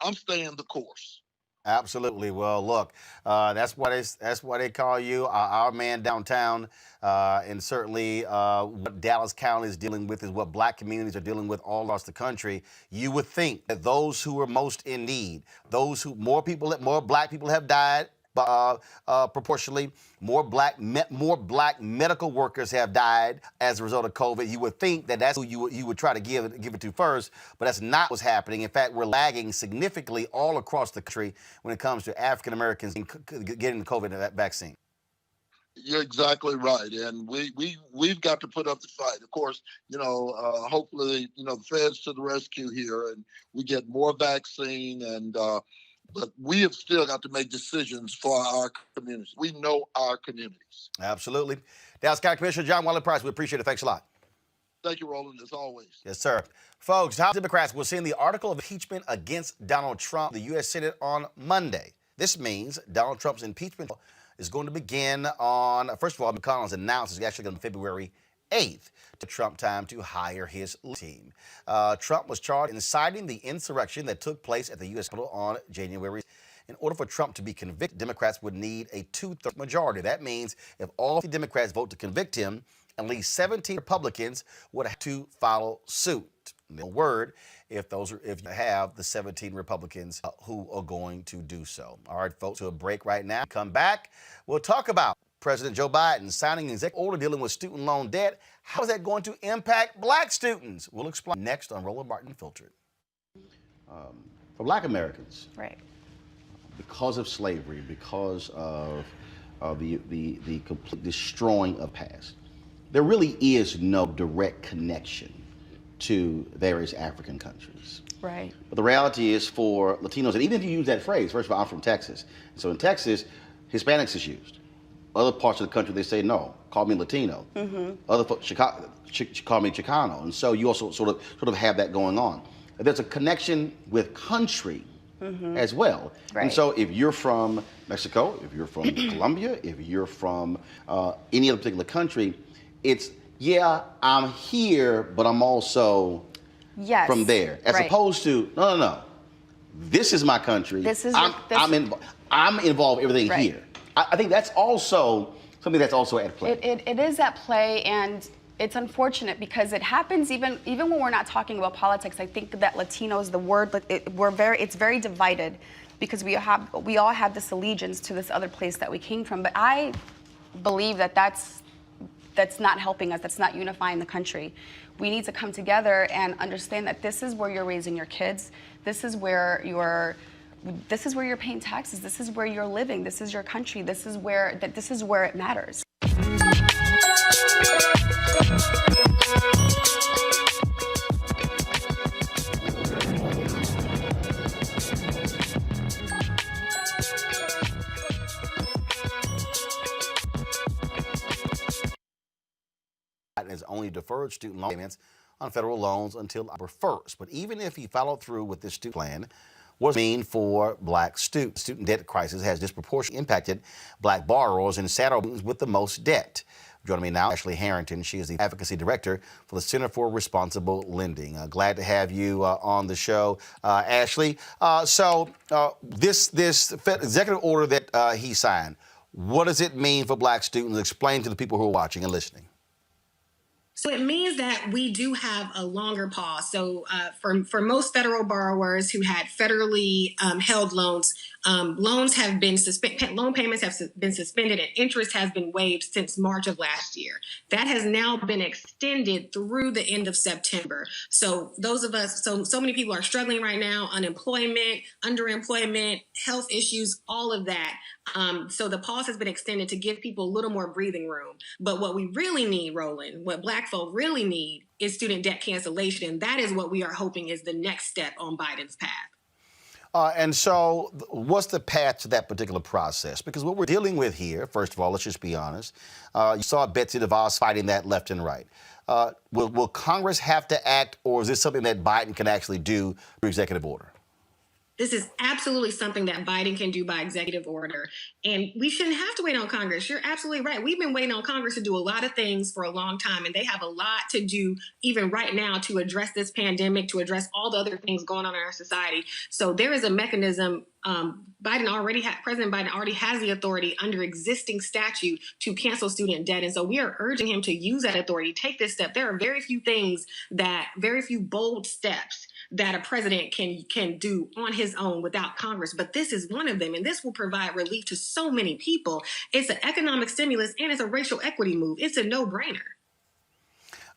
I'm staying the course. Absolutely. Well, look, that's why they call you our man downtown, and certainly what Dallas County is dealing with is what Black communities are dealing with all across the country. You would think that those who are most in need, more Black people have died proportionally, more black medical workers have died as a result of COVID. You would think that that's who you would try to give it to first, but that's not what's happening. In fact, we're lagging significantly all across the country when it comes to African Americans getting the COVID vaccine. You're exactly right, and we've got to put up the fight. Of course, hopefully, the feds to the rescue here, and we get more vaccine. And but we have still got to make decisions for our communities. We know our communities. Absolutely, Dallas County Commissioner John Wiley Price. We appreciate it. Thanks a lot. Thank you, Roland, as always. Yes, sir. Folks, House Democrats will send the article of impeachment against Donald Trump to the U.S. Senate on Monday. This means Donald Trump's impeachment is going to begin on, first of all, McConnell's announced it's actually on February 8th to Trump time to hire his team. Trump was charged in inciting the insurrection that took place at the U.S. Capitol on January. In order for Trump to be convicted, Democrats would need a 2/3 majority. That means if all 50 Democrats vote to convict him, at least 17 Republicans would have to follow suit. No word if you have the 17 Republicans who are going to do so. All right, folks, to a break right now. Come back. We'll talk about President Joe Biden signing an executive order dealing with student loan debt. How is that going to impact black students? We'll explain next on Roland Martin Filtered. For black Americans, right, because of slavery, because of the complete destroying of past, there really is no direct connection to various African countries. Right. But the reality is for Latinos, and even if you use that phrase, first of all, I'm from Texas. So in Texas, Hispanics is used. Other parts of the country, they say, no, call me Latino. Mm-hmm. Other folks call me Chicano. And so you also sort of have that going on. There's a connection with country as well. Right. And so if you're from Mexico, if you're from Colombia, if you're from any other particular country, it's, yeah, I'm here, but I'm also from there. As opposed to, no. This is my country. I'm involved in everything here. I think that's also something that's also at play. It is at play, and it's unfortunate because it happens even when we're not talking about politics. I think that Latinos, the word, it's very divided because we all have this allegiance to this other place that we came from. But I believe that that's not helping us. That's not unifying the country. We need to come together and understand that this is where you're raising your kids. This is where you're paying taxes. This is where you're living. This is your country. This is where it matters. Has only deferred student loan payments on federal loans until October 1st. But even if he followed through with this student plan, what does it mean for black students? Student debt crisis has disproportionately impacted black borrowers and saddled with the most debt. Joining me now, Ashley Harrington. She is the Advocacy Director for the Center for Responsible Lending. Glad to have you on the show, Ashley. This executive order that he signed, what does it mean for black students? Explain to the people who are watching and listening. So it means that we do have a longer pause. So for most federal borrowers who had federally held loans, loans have been loan payments have been suspended and interest has been waived since March of last year. That has now been extended through the end of September. So those of us, so many people are struggling right now, unemployment, underemployment, health issues, all of that. So the pause has been extended to give people a little more breathing room. But what we really need, Roland, what black folk really need is student debt cancellation. And that is what we are hoping is the next step on Biden's path. And so what's the path to that particular process? Because what we're dealing with here, first of all, let's just be honest. You saw Betsy DeVos fighting that left and right. Will Congress have to act, or is this something that Biden can actually do through executive order? This is absolutely something that Biden can do by executive order. And we shouldn't have to wait on Congress. You're absolutely right. We've been waiting on Congress to do a lot of things for a long time, and they have a lot to do even right now to address this pandemic, to address all the other things going on in our society. So there is a mechanism. President Biden already has the authority under existing statute to cancel student debt. And so we are urging him to use that authority, take this step. There are very few bold steps that a president can do on his own without Congress, but this is one of them, and this will provide relief to so many people. It's an economic stimulus, and it's a racial equity move. It's a no-brainer.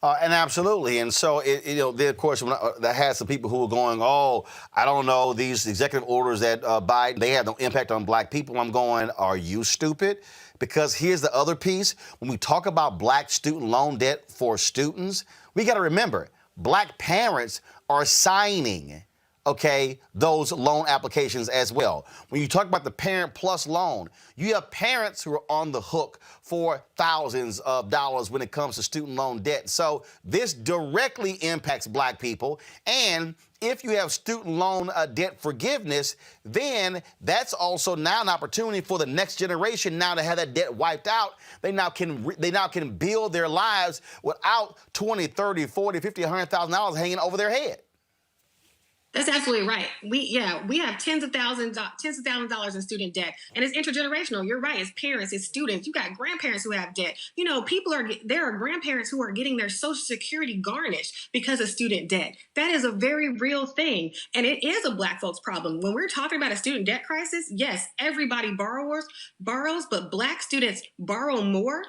And absolutely. And so, then, of course, that has some people who are going, oh, I don't know, these executive orders that Biden, they have no impact on black people. I'm going, are you stupid? Because here's the other piece. When we talk about black student loan debt for students, we got to remember, black parents are signing, okay, those loan applications as well. When you talk about the Parent Plus loan, you have parents who are on the hook for thousands of dollars when it comes to student loan debt. So this directly impacts black people. And if you have student loan debt forgiveness, then that's also now an opportunity for the next generation now to have that debt wiped out. They now can build their lives without $20, $30, $40, $50, $100,000 hanging over their head. That's absolutely right. We have tens of thousands of dollars in student debt, and it's intergenerational. You're right. It's parents, it's students. You got grandparents who have debt. There are grandparents who are getting their Social Security garnished because of student debt. That is a very real thing, and it is a black folks problem. When we're talking about a student debt crisis, yes, everybody borrows, but black students borrow more,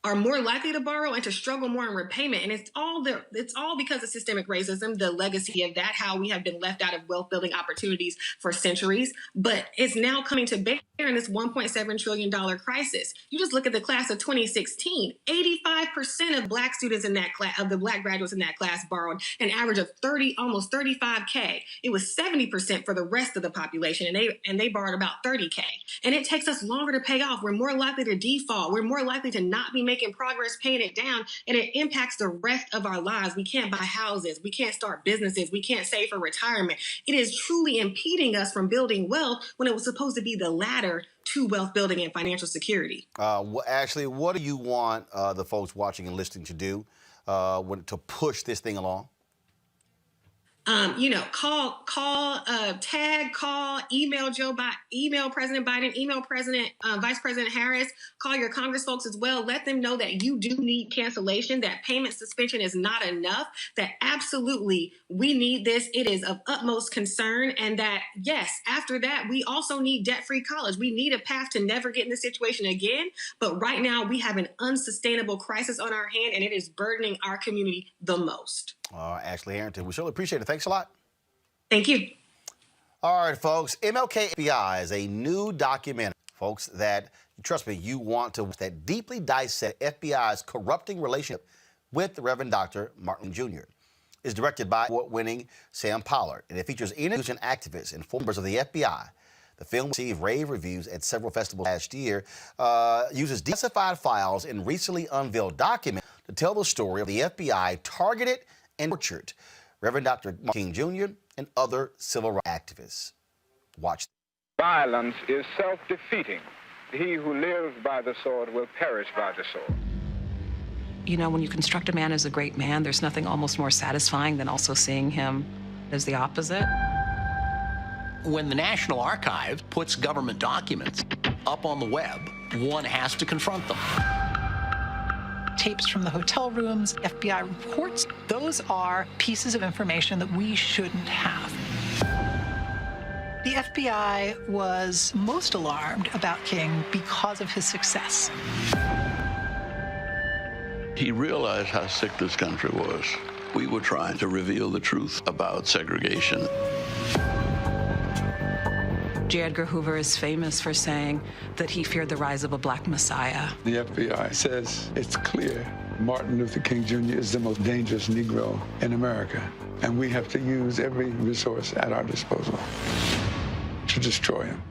are more likely to borrow and to struggle more in repayment. And it's all because of systemic racism, the legacy of that, how we have been left out of wealth building opportunities for centuries. But it's now coming to bear in this $1.7 trillion crisis. You just look at the class of 2016, 85% of black students in that class, of the black graduates in that class, borrowed an average of almost $35K. It was 70% for the rest of the population, and they borrowed about $30K. And it takes us longer to pay off. We're more likely to default. We're more likely to not be making progress paying it down, and it impacts the rest of our lives. We can't buy houses. We can't start businesses. We can't save for retirement. It is truly impeding us from building wealth when it was supposed to be the ladder to wealth building and financial security. Ashley, what do you want the folks watching and listening to do to push this thing along? Call, email President Biden, email Vice President Harris, call your Congress folks as well. Let them know that you do need cancellation, that payment suspension is not enough, that absolutely we need this. It is of utmost concern. And that, yes, after that, we also need debt-free college. We need a path to never get in this situation again. But right now we have an unsustainable crisis on our hand, and it is burdening our community the most. Ashley Harrington, we surely appreciate it. Thanks a lot. Thank you. All right, folks. MLK FBI is a new documentary, folks, that, trust me, you want to watch, that deeply dissect FBI's corrupting relationship with the Reverend Dr. Martin Jr. It's directed by award-winning Sam Pollard, and it features interviews and activists and members of the FBI. The film received rave reviews at several festivals last year, uses declassified files and recently unveiled documents to tell the story of the FBI targeted and tortured Reverend Dr. Martin King Jr. and other civil rights activists. Watch. Violence is self-defeating. He who lives by the sword will perish by the sword. You know, when you construct a man as a great man, there's nothing almost more satisfying than also seeing him as the opposite. When the National Archives puts government documents up on the web, one has to confront them. Tapes from the hotel rooms, FBI reports, those are pieces of information that we shouldn't have. The FBI was most alarmed about King because of his success. He realized how sick this country was. We were trying to reveal the truth about segregation. J. Edgar Hoover is famous for saying that he feared the rise of a black messiah. The FBI says it's clear Martin Luther King Jr. is the most dangerous Negro in America, and we have to use every resource at our disposal to destroy him.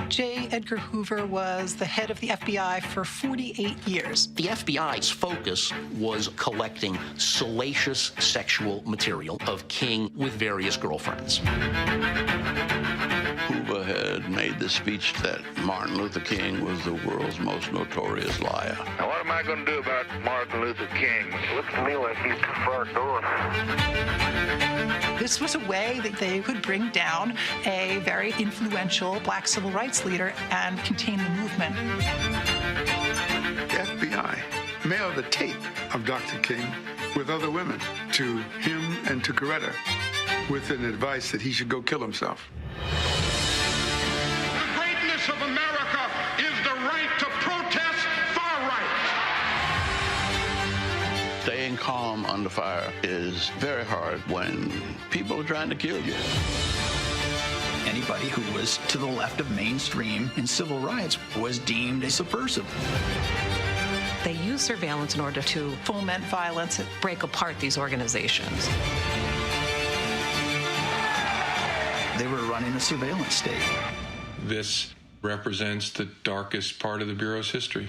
J. Edgar Hoover was the head of the FBI for 48 years. The FBI's focus was collecting salacious sexual material of King with various girlfriends. Hoover had made the speech that Martin Luther King was the world's most notorious liar. Now, what am I going to do about Martin Luther King? Looks to me like he's too far gone. This was a way that they could bring down a very influential black civil rights leader and contain the movement. The FBI mailed the tape of Dr. King with other women to him and to Coretta with an advice that he should go kill himself. The greatness of America is the right to protest far right. Staying calm under fire is very hard when people are trying to kill you. Anybody who was to the left of mainstream in civil rights was deemed a subversive. They use surveillance in order to foment violence and break apart these organizations. They were running a surveillance state. This represents the darkest part of the Bureau's history.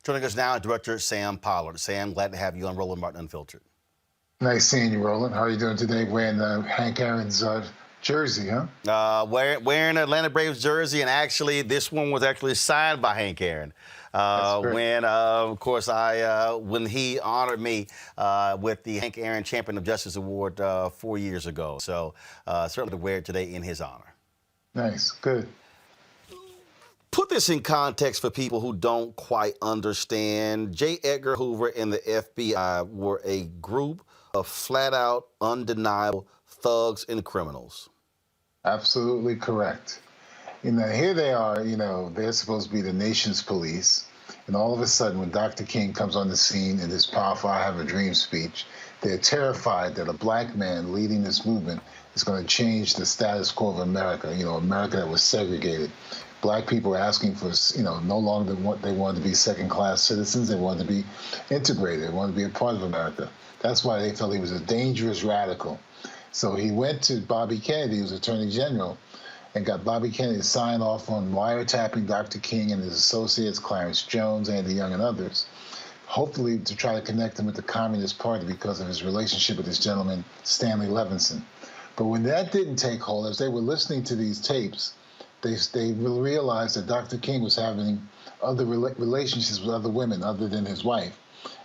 Joining us now, Director Sam Pollard. Sam, glad to have you on Roland Martin Unfiltered. Nice seeing you, Roland. How are you doing today? Wearing Hank Aaron's jersey, huh? Wearing Atlanta Braves jersey, and actually, this one was actually signed by Hank Aaron. When, of course, when he honored me with the Hank Aaron Champion of Justice Award 4 years ago. So certainly to wear it today in his honor. Nice, good. Put this in context for people who don't quite understand. J. Edgar Hoover and the FBI were a group of flat-out, undeniable thugs and criminals. Absolutely correct. Here they are, they're supposed to be the nation's police. And all of a sudden, when Dr. King comes on the scene in this powerful I Have a Dream speech, they're terrified that a black man leading this movement is going to change the status quo of America, America that was segregated. Black people were asking for, no longer they wanted to be second-class citizens. They wanted to be integrated. They wanted to be a part of America. That's why they felt he was a dangerous radical. So he went to Bobby Kennedy, who was Attorney General, and got Bobby Kennedy to sign off on wiretapping Dr. King and his associates, Clarence Jones, Andy Young, and others, hopefully to try to connect him with the Communist Party because of his relationship with this gentleman, Stanley Levinson. But when that didn't take hold, as they were listening to these tapes, they realized that Dr. King was having other relationships with other women other than his wife.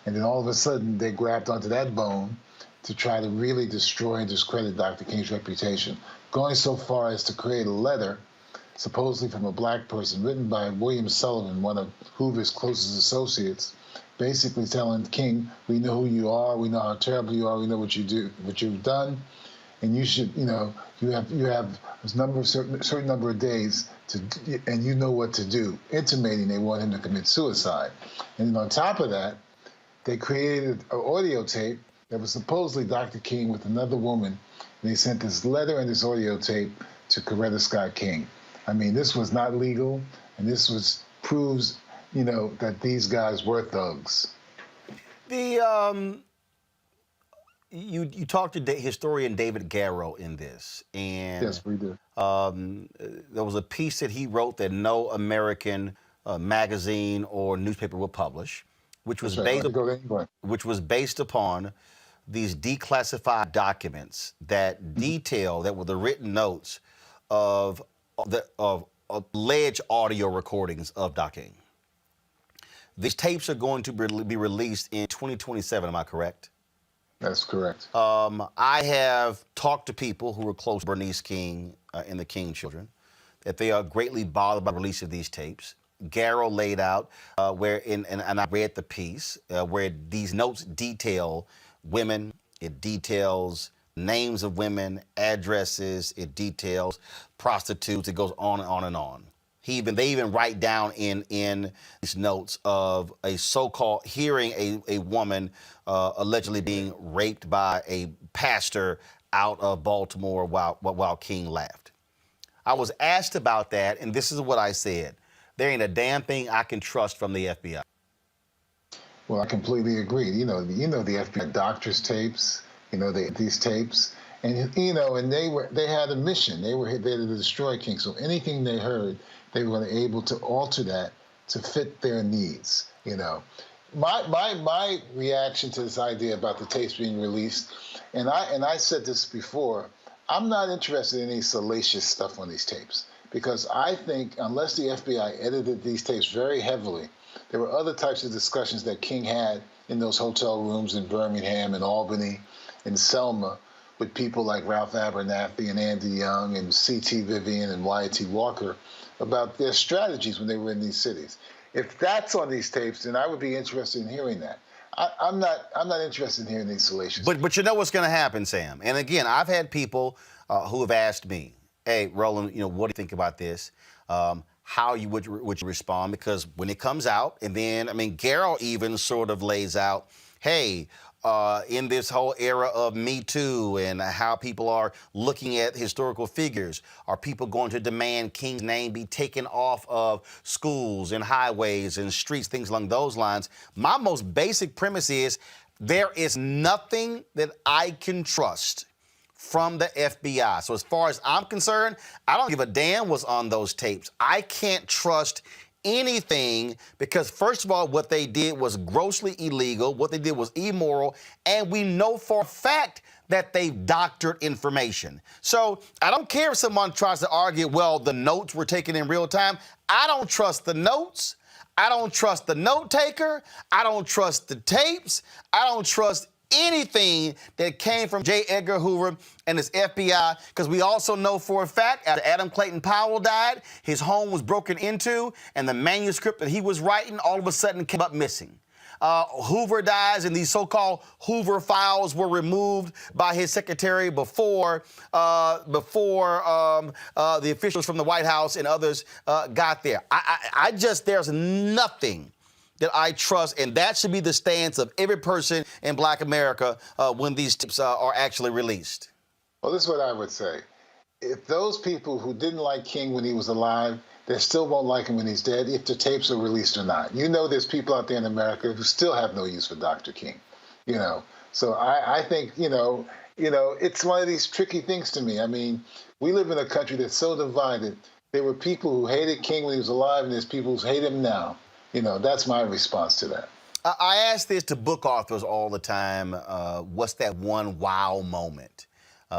And then all of a sudden, they grabbed onto that bone to try to really destroy and discredit Dr. King's reputation, going so far as to create a letter, supposedly from a black person, written by William Sullivan, one of Hoover's closest associates, basically telling King, we know who you are, we know how terrible you are, we know what you do, what you've done, and you should, you have a certain number of days and you know what to do, intimating they want him to commit suicide. And then on top of that, they created an audio tape that was supposedly Dr. King with another woman. And they sent this letter and this audio tape to Coretta Scott King. I mean, this was not legal, and this proves, that these guys were thugs. You talked to historian David Garrow in this, and yes, we did. There was a piece that he wrote that no American magazine or newspaper will publish, which was based upon these declassified documents that that were the written notes of alleged audio recordings of Dr. King. These tapes are going to be released in 2027, am I correct? That's correct. I have talked to people who were close to Bernice King and the King children, that they are greatly bothered by the release of these tapes. Garrow laid out and I read the piece where these notes detail women, it details names of women, addresses, it details prostitutes, it goes on and on and on. They even write down in these notes of a so-called hearing a woman allegedly being raped by a pastor out of Baltimore while King laughed. I was asked about that, and this is what I said. There ain't a damn thing I can trust from the FBI. Well, I completely agree. The FBI doctors' tapes, these tapes, and and they had a mission. They were there to destroy King. So anything they heard, they were able to alter that to fit their needs. My reaction to this idea about the tapes being released, and I said this before, I'm not interested in any salacious stuff on these tapes, because I think unless the FBI edited these tapes very heavily, there were other types of discussions that King had in those hotel rooms in Birmingham and Albany and Selma with people like Ralph Abernathy and Andy Young and C.T. Vivian and Y.T. Walker about their strategies when they were in these cities. If that's on these tapes, then I would be interested in hearing that. I'm not interested in hearing these salacious. But you know what's going to happen, Sam? And again, I've had people who have asked me, "Hey, Roland, what do you think about this? How you would you respond?" Because when it comes out, and then Garrel even sort of lays out, "Hey, in this whole era of Me Too and how people are looking at historical figures, are people going to demand King's name be taken off of schools and highways and streets, things along those lines?" My most basic premise is there is nothing that I can trust from the FBI. So as far as I'm concerned, I don't give a damn what's on those tapes. I can't trust anything because, first of all, what they did was grossly illegal. What they did was immoral. And we know for a fact that they've doctored information. So I don't care if someone tries to argue, well, the notes were taken in real time. I don't trust the notes. I don't trust the note taker. I don't trust the tapes. I don't trust anything that came from J. Edgar Hoover and his FBI, because we also know for a fact after Adam Clayton Powell died, his home was broken into and the manuscript that he was writing all of a sudden came up missing. Hoover dies and these so-called Hoover files were removed by his secretary before the officials from the White House and others got there. There's nothing that I trust, and that should be the stance of every person in Black America when these tapes are actually released. Well, this is what I would say. If those people who didn't like King when he was alive, they still won't like him when he's dead, if the tapes are released or not. There's people out there in America who still have no use for Dr. King, So I think, it's one of these tricky things to me. We live in a country that's so divided. There were people who hated King when he was alive, and there's people who hate him now. That's my response to that. I ask this to book authors all the time. What's that one wow moment?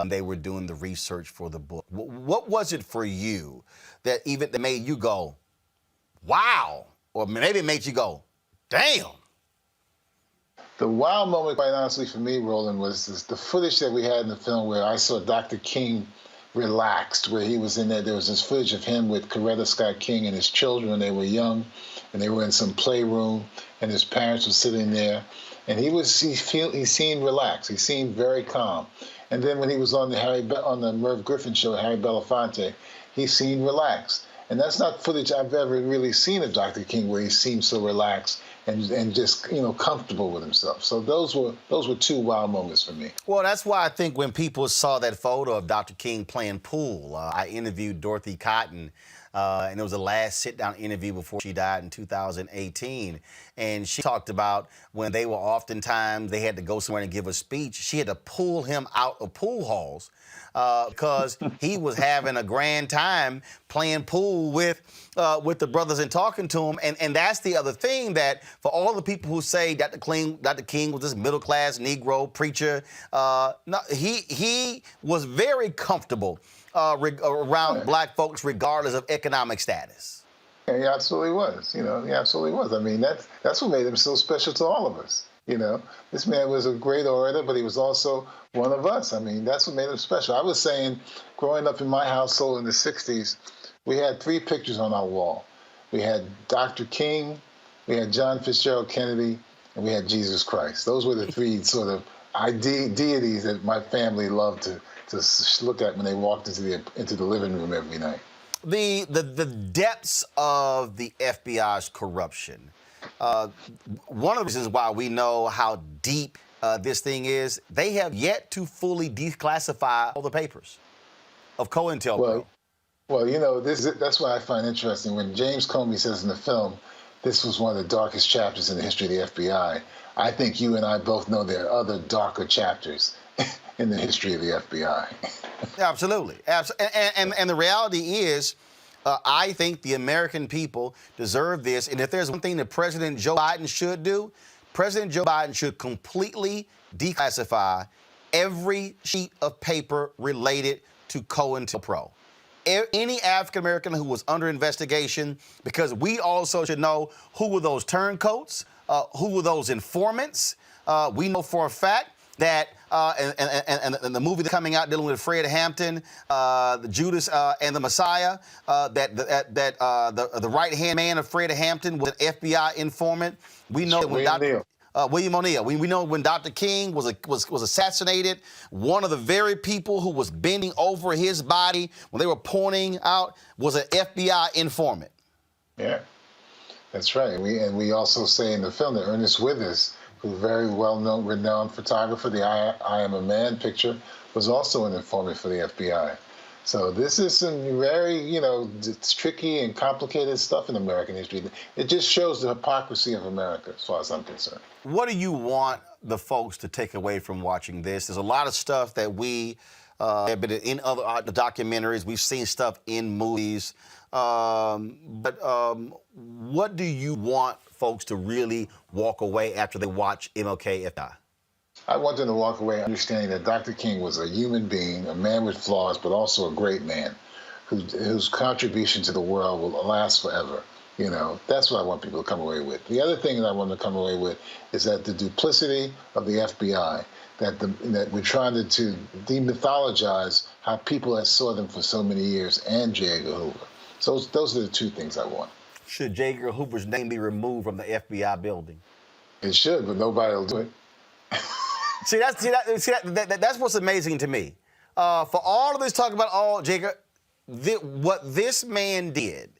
They were doing the research for the book. What was it for you that made you go, wow? Or maybe it made you go, damn. The wow moment, quite honestly, for me, Roland, was the footage that we had in the film where I saw Dr. King relaxed, where he was in there. There was this footage of him with Coretta Scott King and his children when they were young, and they were in some playroom, and his parents were sitting there, and he seemed relaxed. He seemed very calm. And then when he was on the Merv Griffin show, Harry Belafonte, he seemed relaxed. And that's not footage I've ever really seen of Dr. King where he seemed so relaxed and just comfortable with himself. So those were two wow moments for me. Well, that's why I think when people saw that photo of Dr. King playing pool, I interviewed Dorothy Cotton, and it was the last sit-down interview before she died in 2018. And she talked about when they had to go somewhere and give a speech, she had to pull him out of pool halls because he was having a grand time playing pool with the brothers and talking to him. And that's the other thing, that for all the people who say Dr. King was this middle-class Negro preacher, no, he was very comfortable around Black folks regardless of economic status. Yeah, he absolutely was. He absolutely was. That's what made him so special to all of us. This man was a great orator, but he was also one of us. That's what made him special. I was saying, growing up in my household in the 60s, we had 3 pictures on our wall. We had Dr. King, we had John Fitzgerald Kennedy, and we had Jesus Christ. Those were the 3 sort of deities that my family loved to look at when they walked into the living room every night. The depths of the FBI's corruption. One of the reasons why we know how deep this thing is, they have yet to fully declassify all the papers of COINTELPRO. Well, that's what I find interesting. When James Comey says in the film, this was one of the darkest chapters in the history of the FBI, I think you and I both know there are other darker chapters in the history of the FBI. Absolutely. And the reality is, I think the American people deserve this. And if there's one thing that President Joe Biden should do, President Joe Biden should completely declassify every sheet of paper related to COINTELPRO. Any African-American who was under investigation, because we also should know who were those turncoats, who were those informants. We know for a fact that and the movie that's coming out dealing with Fred Hampton, the Judas and the Messiah, the right-hand man of Fred Hampton was an FBI informant. We know that when William O'Neill. We know when Dr. King was assassinated, one of the very people who was bending over his body when they were pointing out was an FBI informant. Yeah, that's right. We also say in the film that Ernest Withers, who's a very well-known, renowned photographer, the I Am a Man picture, was also an informant for the FBI. So this is some very, it's tricky and complicated stuff in American history. It just shows the hypocrisy of America, as far as I'm concerned. What do you want the folks to take away from watching this? There's a lot of stuff that we have been in other documentaries. We've seen stuff in movies. But what do you want folks to really walk away after they watch MLK FBI? I want them to walk away understanding that Dr. King was a human being, a man with flaws, but also a great man whose contribution to the world will last forever. That's what I want people to come away with. The other thing that I want them to come away with is that the duplicity of the FBI, that we're trying to demythologize how people have saw them for so many years, and J. Edgar Hoover. So those are the two things I want. Should J. Edgar Hoover's name be removed from the FBI building? It should, but nobody will do it. That's what's amazing to me. For all of this talk about Jacob, what this man did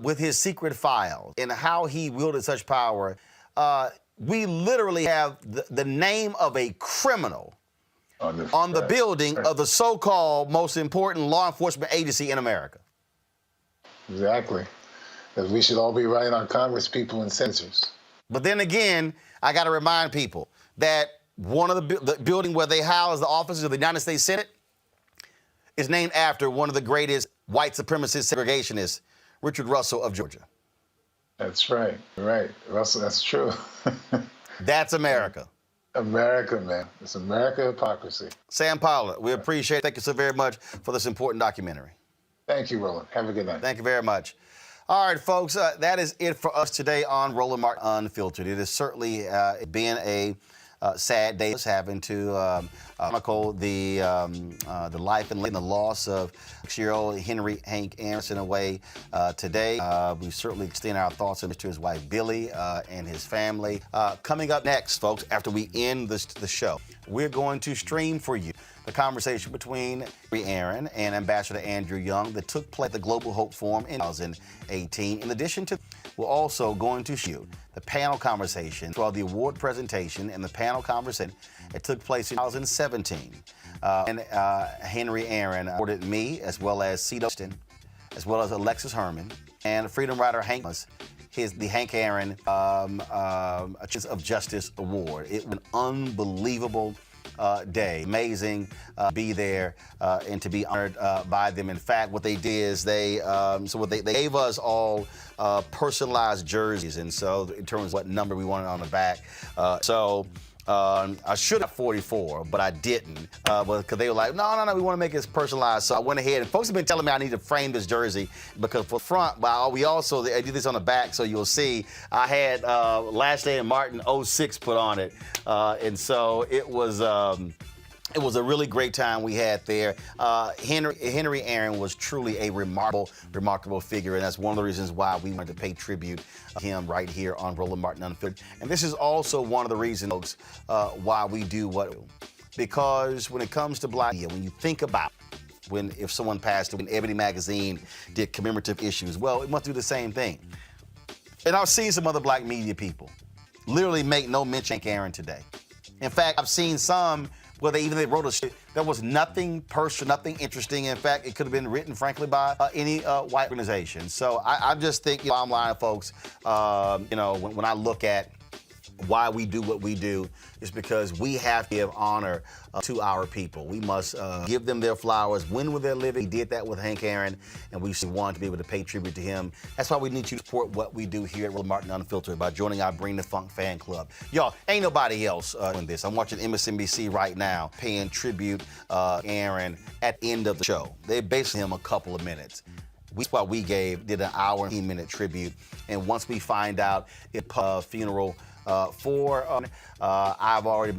with his secret files and how he wielded such power, we literally have the name of a criminal on the building of the so-called most important law enforcement agency in America. Exactly. Because we should all be writing on Congress people and senators. But then again, I got to remind people that one of the building where they house the offices of the United States Senate is named after one of the greatest white supremacist segregationists, Richard Russell of Georgia. That's right. Right. Russell, that's true. That's America. America, man. It's America hypocrisy. Sam Powell, we appreciate it. Thank you so very much for this important documentary. Thank you, Roland. Have a good night. Thank you very much. All right, folks, that is it for us today on Roland Martin Unfiltered. It has certainly been a sad day having to chronicle the life and the loss of 6-year-old Henry Hank Aaron in a way today. We certainly extend our thoughts to his wife, Billy, and his family. Coming up next, folks, after we end the show, we're going to stream for you the conversation between Henry Aaron and Ambassador Andrew Young that took place at the Global Hope Forum in 2018. In addition to, we're also going to show you the panel conversation throughout the award presentation and the panel conversation that took place in 2017. Henry Aaron awarded me, as well as C. Austin, as well as Alexis Herman, and Freedom Rider Hank, the Hank Aaron Chance of Justice Award. It was an unbelievable day. Amazing be there and to be honored by them. In fact, what they did is they gave us all personalized jerseys, and so in terms of what number we wanted on the back. I should have 44, but I didn't because they were like, no, we want to make it personalized. So I went ahead, and folks have been telling me I need to frame this jersey because for the front, we also I did this on the back, so you'll see I had Last Day in Martin 06 put on it, and so it was a really great time we had there. Henry Aaron was truly a remarkable figure, and that's one of the reasons why we wanted to pay tribute to him right here on Roland Martin Unfiltered. And this is also one of the reasons, folks, why we do what we do. Because when it comes to Black media, when you think about if someone passed away, when Ebony Magazine did commemorative issues, well, it must do the same thing. And I've seen some other Black media people literally make no mention of Aaron today. In fact, I've seen some where they wrote there was nothing personal, nothing interesting. In fact, it could have been written, frankly, by any white organization. So I just think, bottom line, folks, when I look at why we do what we do, is because we have to give honor to our people. We must give them their flowers when they're living. We did that with Hank Aaron, and we want to be able to pay tribute to him. That's why we need you to support what we do here at Roland Martin Unfiltered by joining our Bring the Funk fan club. Y'all, ain't nobody else doing this. I'm watching MSNBC right now, paying tribute Aaron at the end of the show. They basically him a couple of minutes. That's why we did an hour and 15-minute tribute. And once we find out if funeral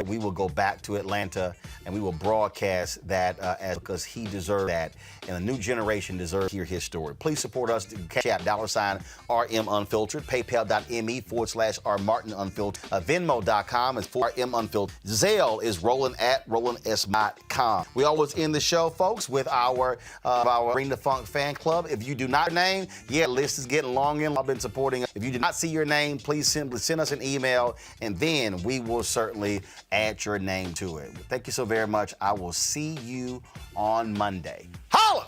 we will go back to Atlanta and we will broadcast that because he deserved that. And a new generation deserves to hear his story. Please support us. Cash App $RM Unfiltered. PayPal.me/RMartinUnfiltered. Venmo.com is for RM Unfiltered. Zelle is Roland at RolandS.com. We always end the show, folks, with our Bring the Funk fan club. If you do not name, the list is getting long and I've been supporting. If you do not see your name, please simply send us an email and then we will certainly add your name to it. Thank you so very much. I will see you on Monday. Holla!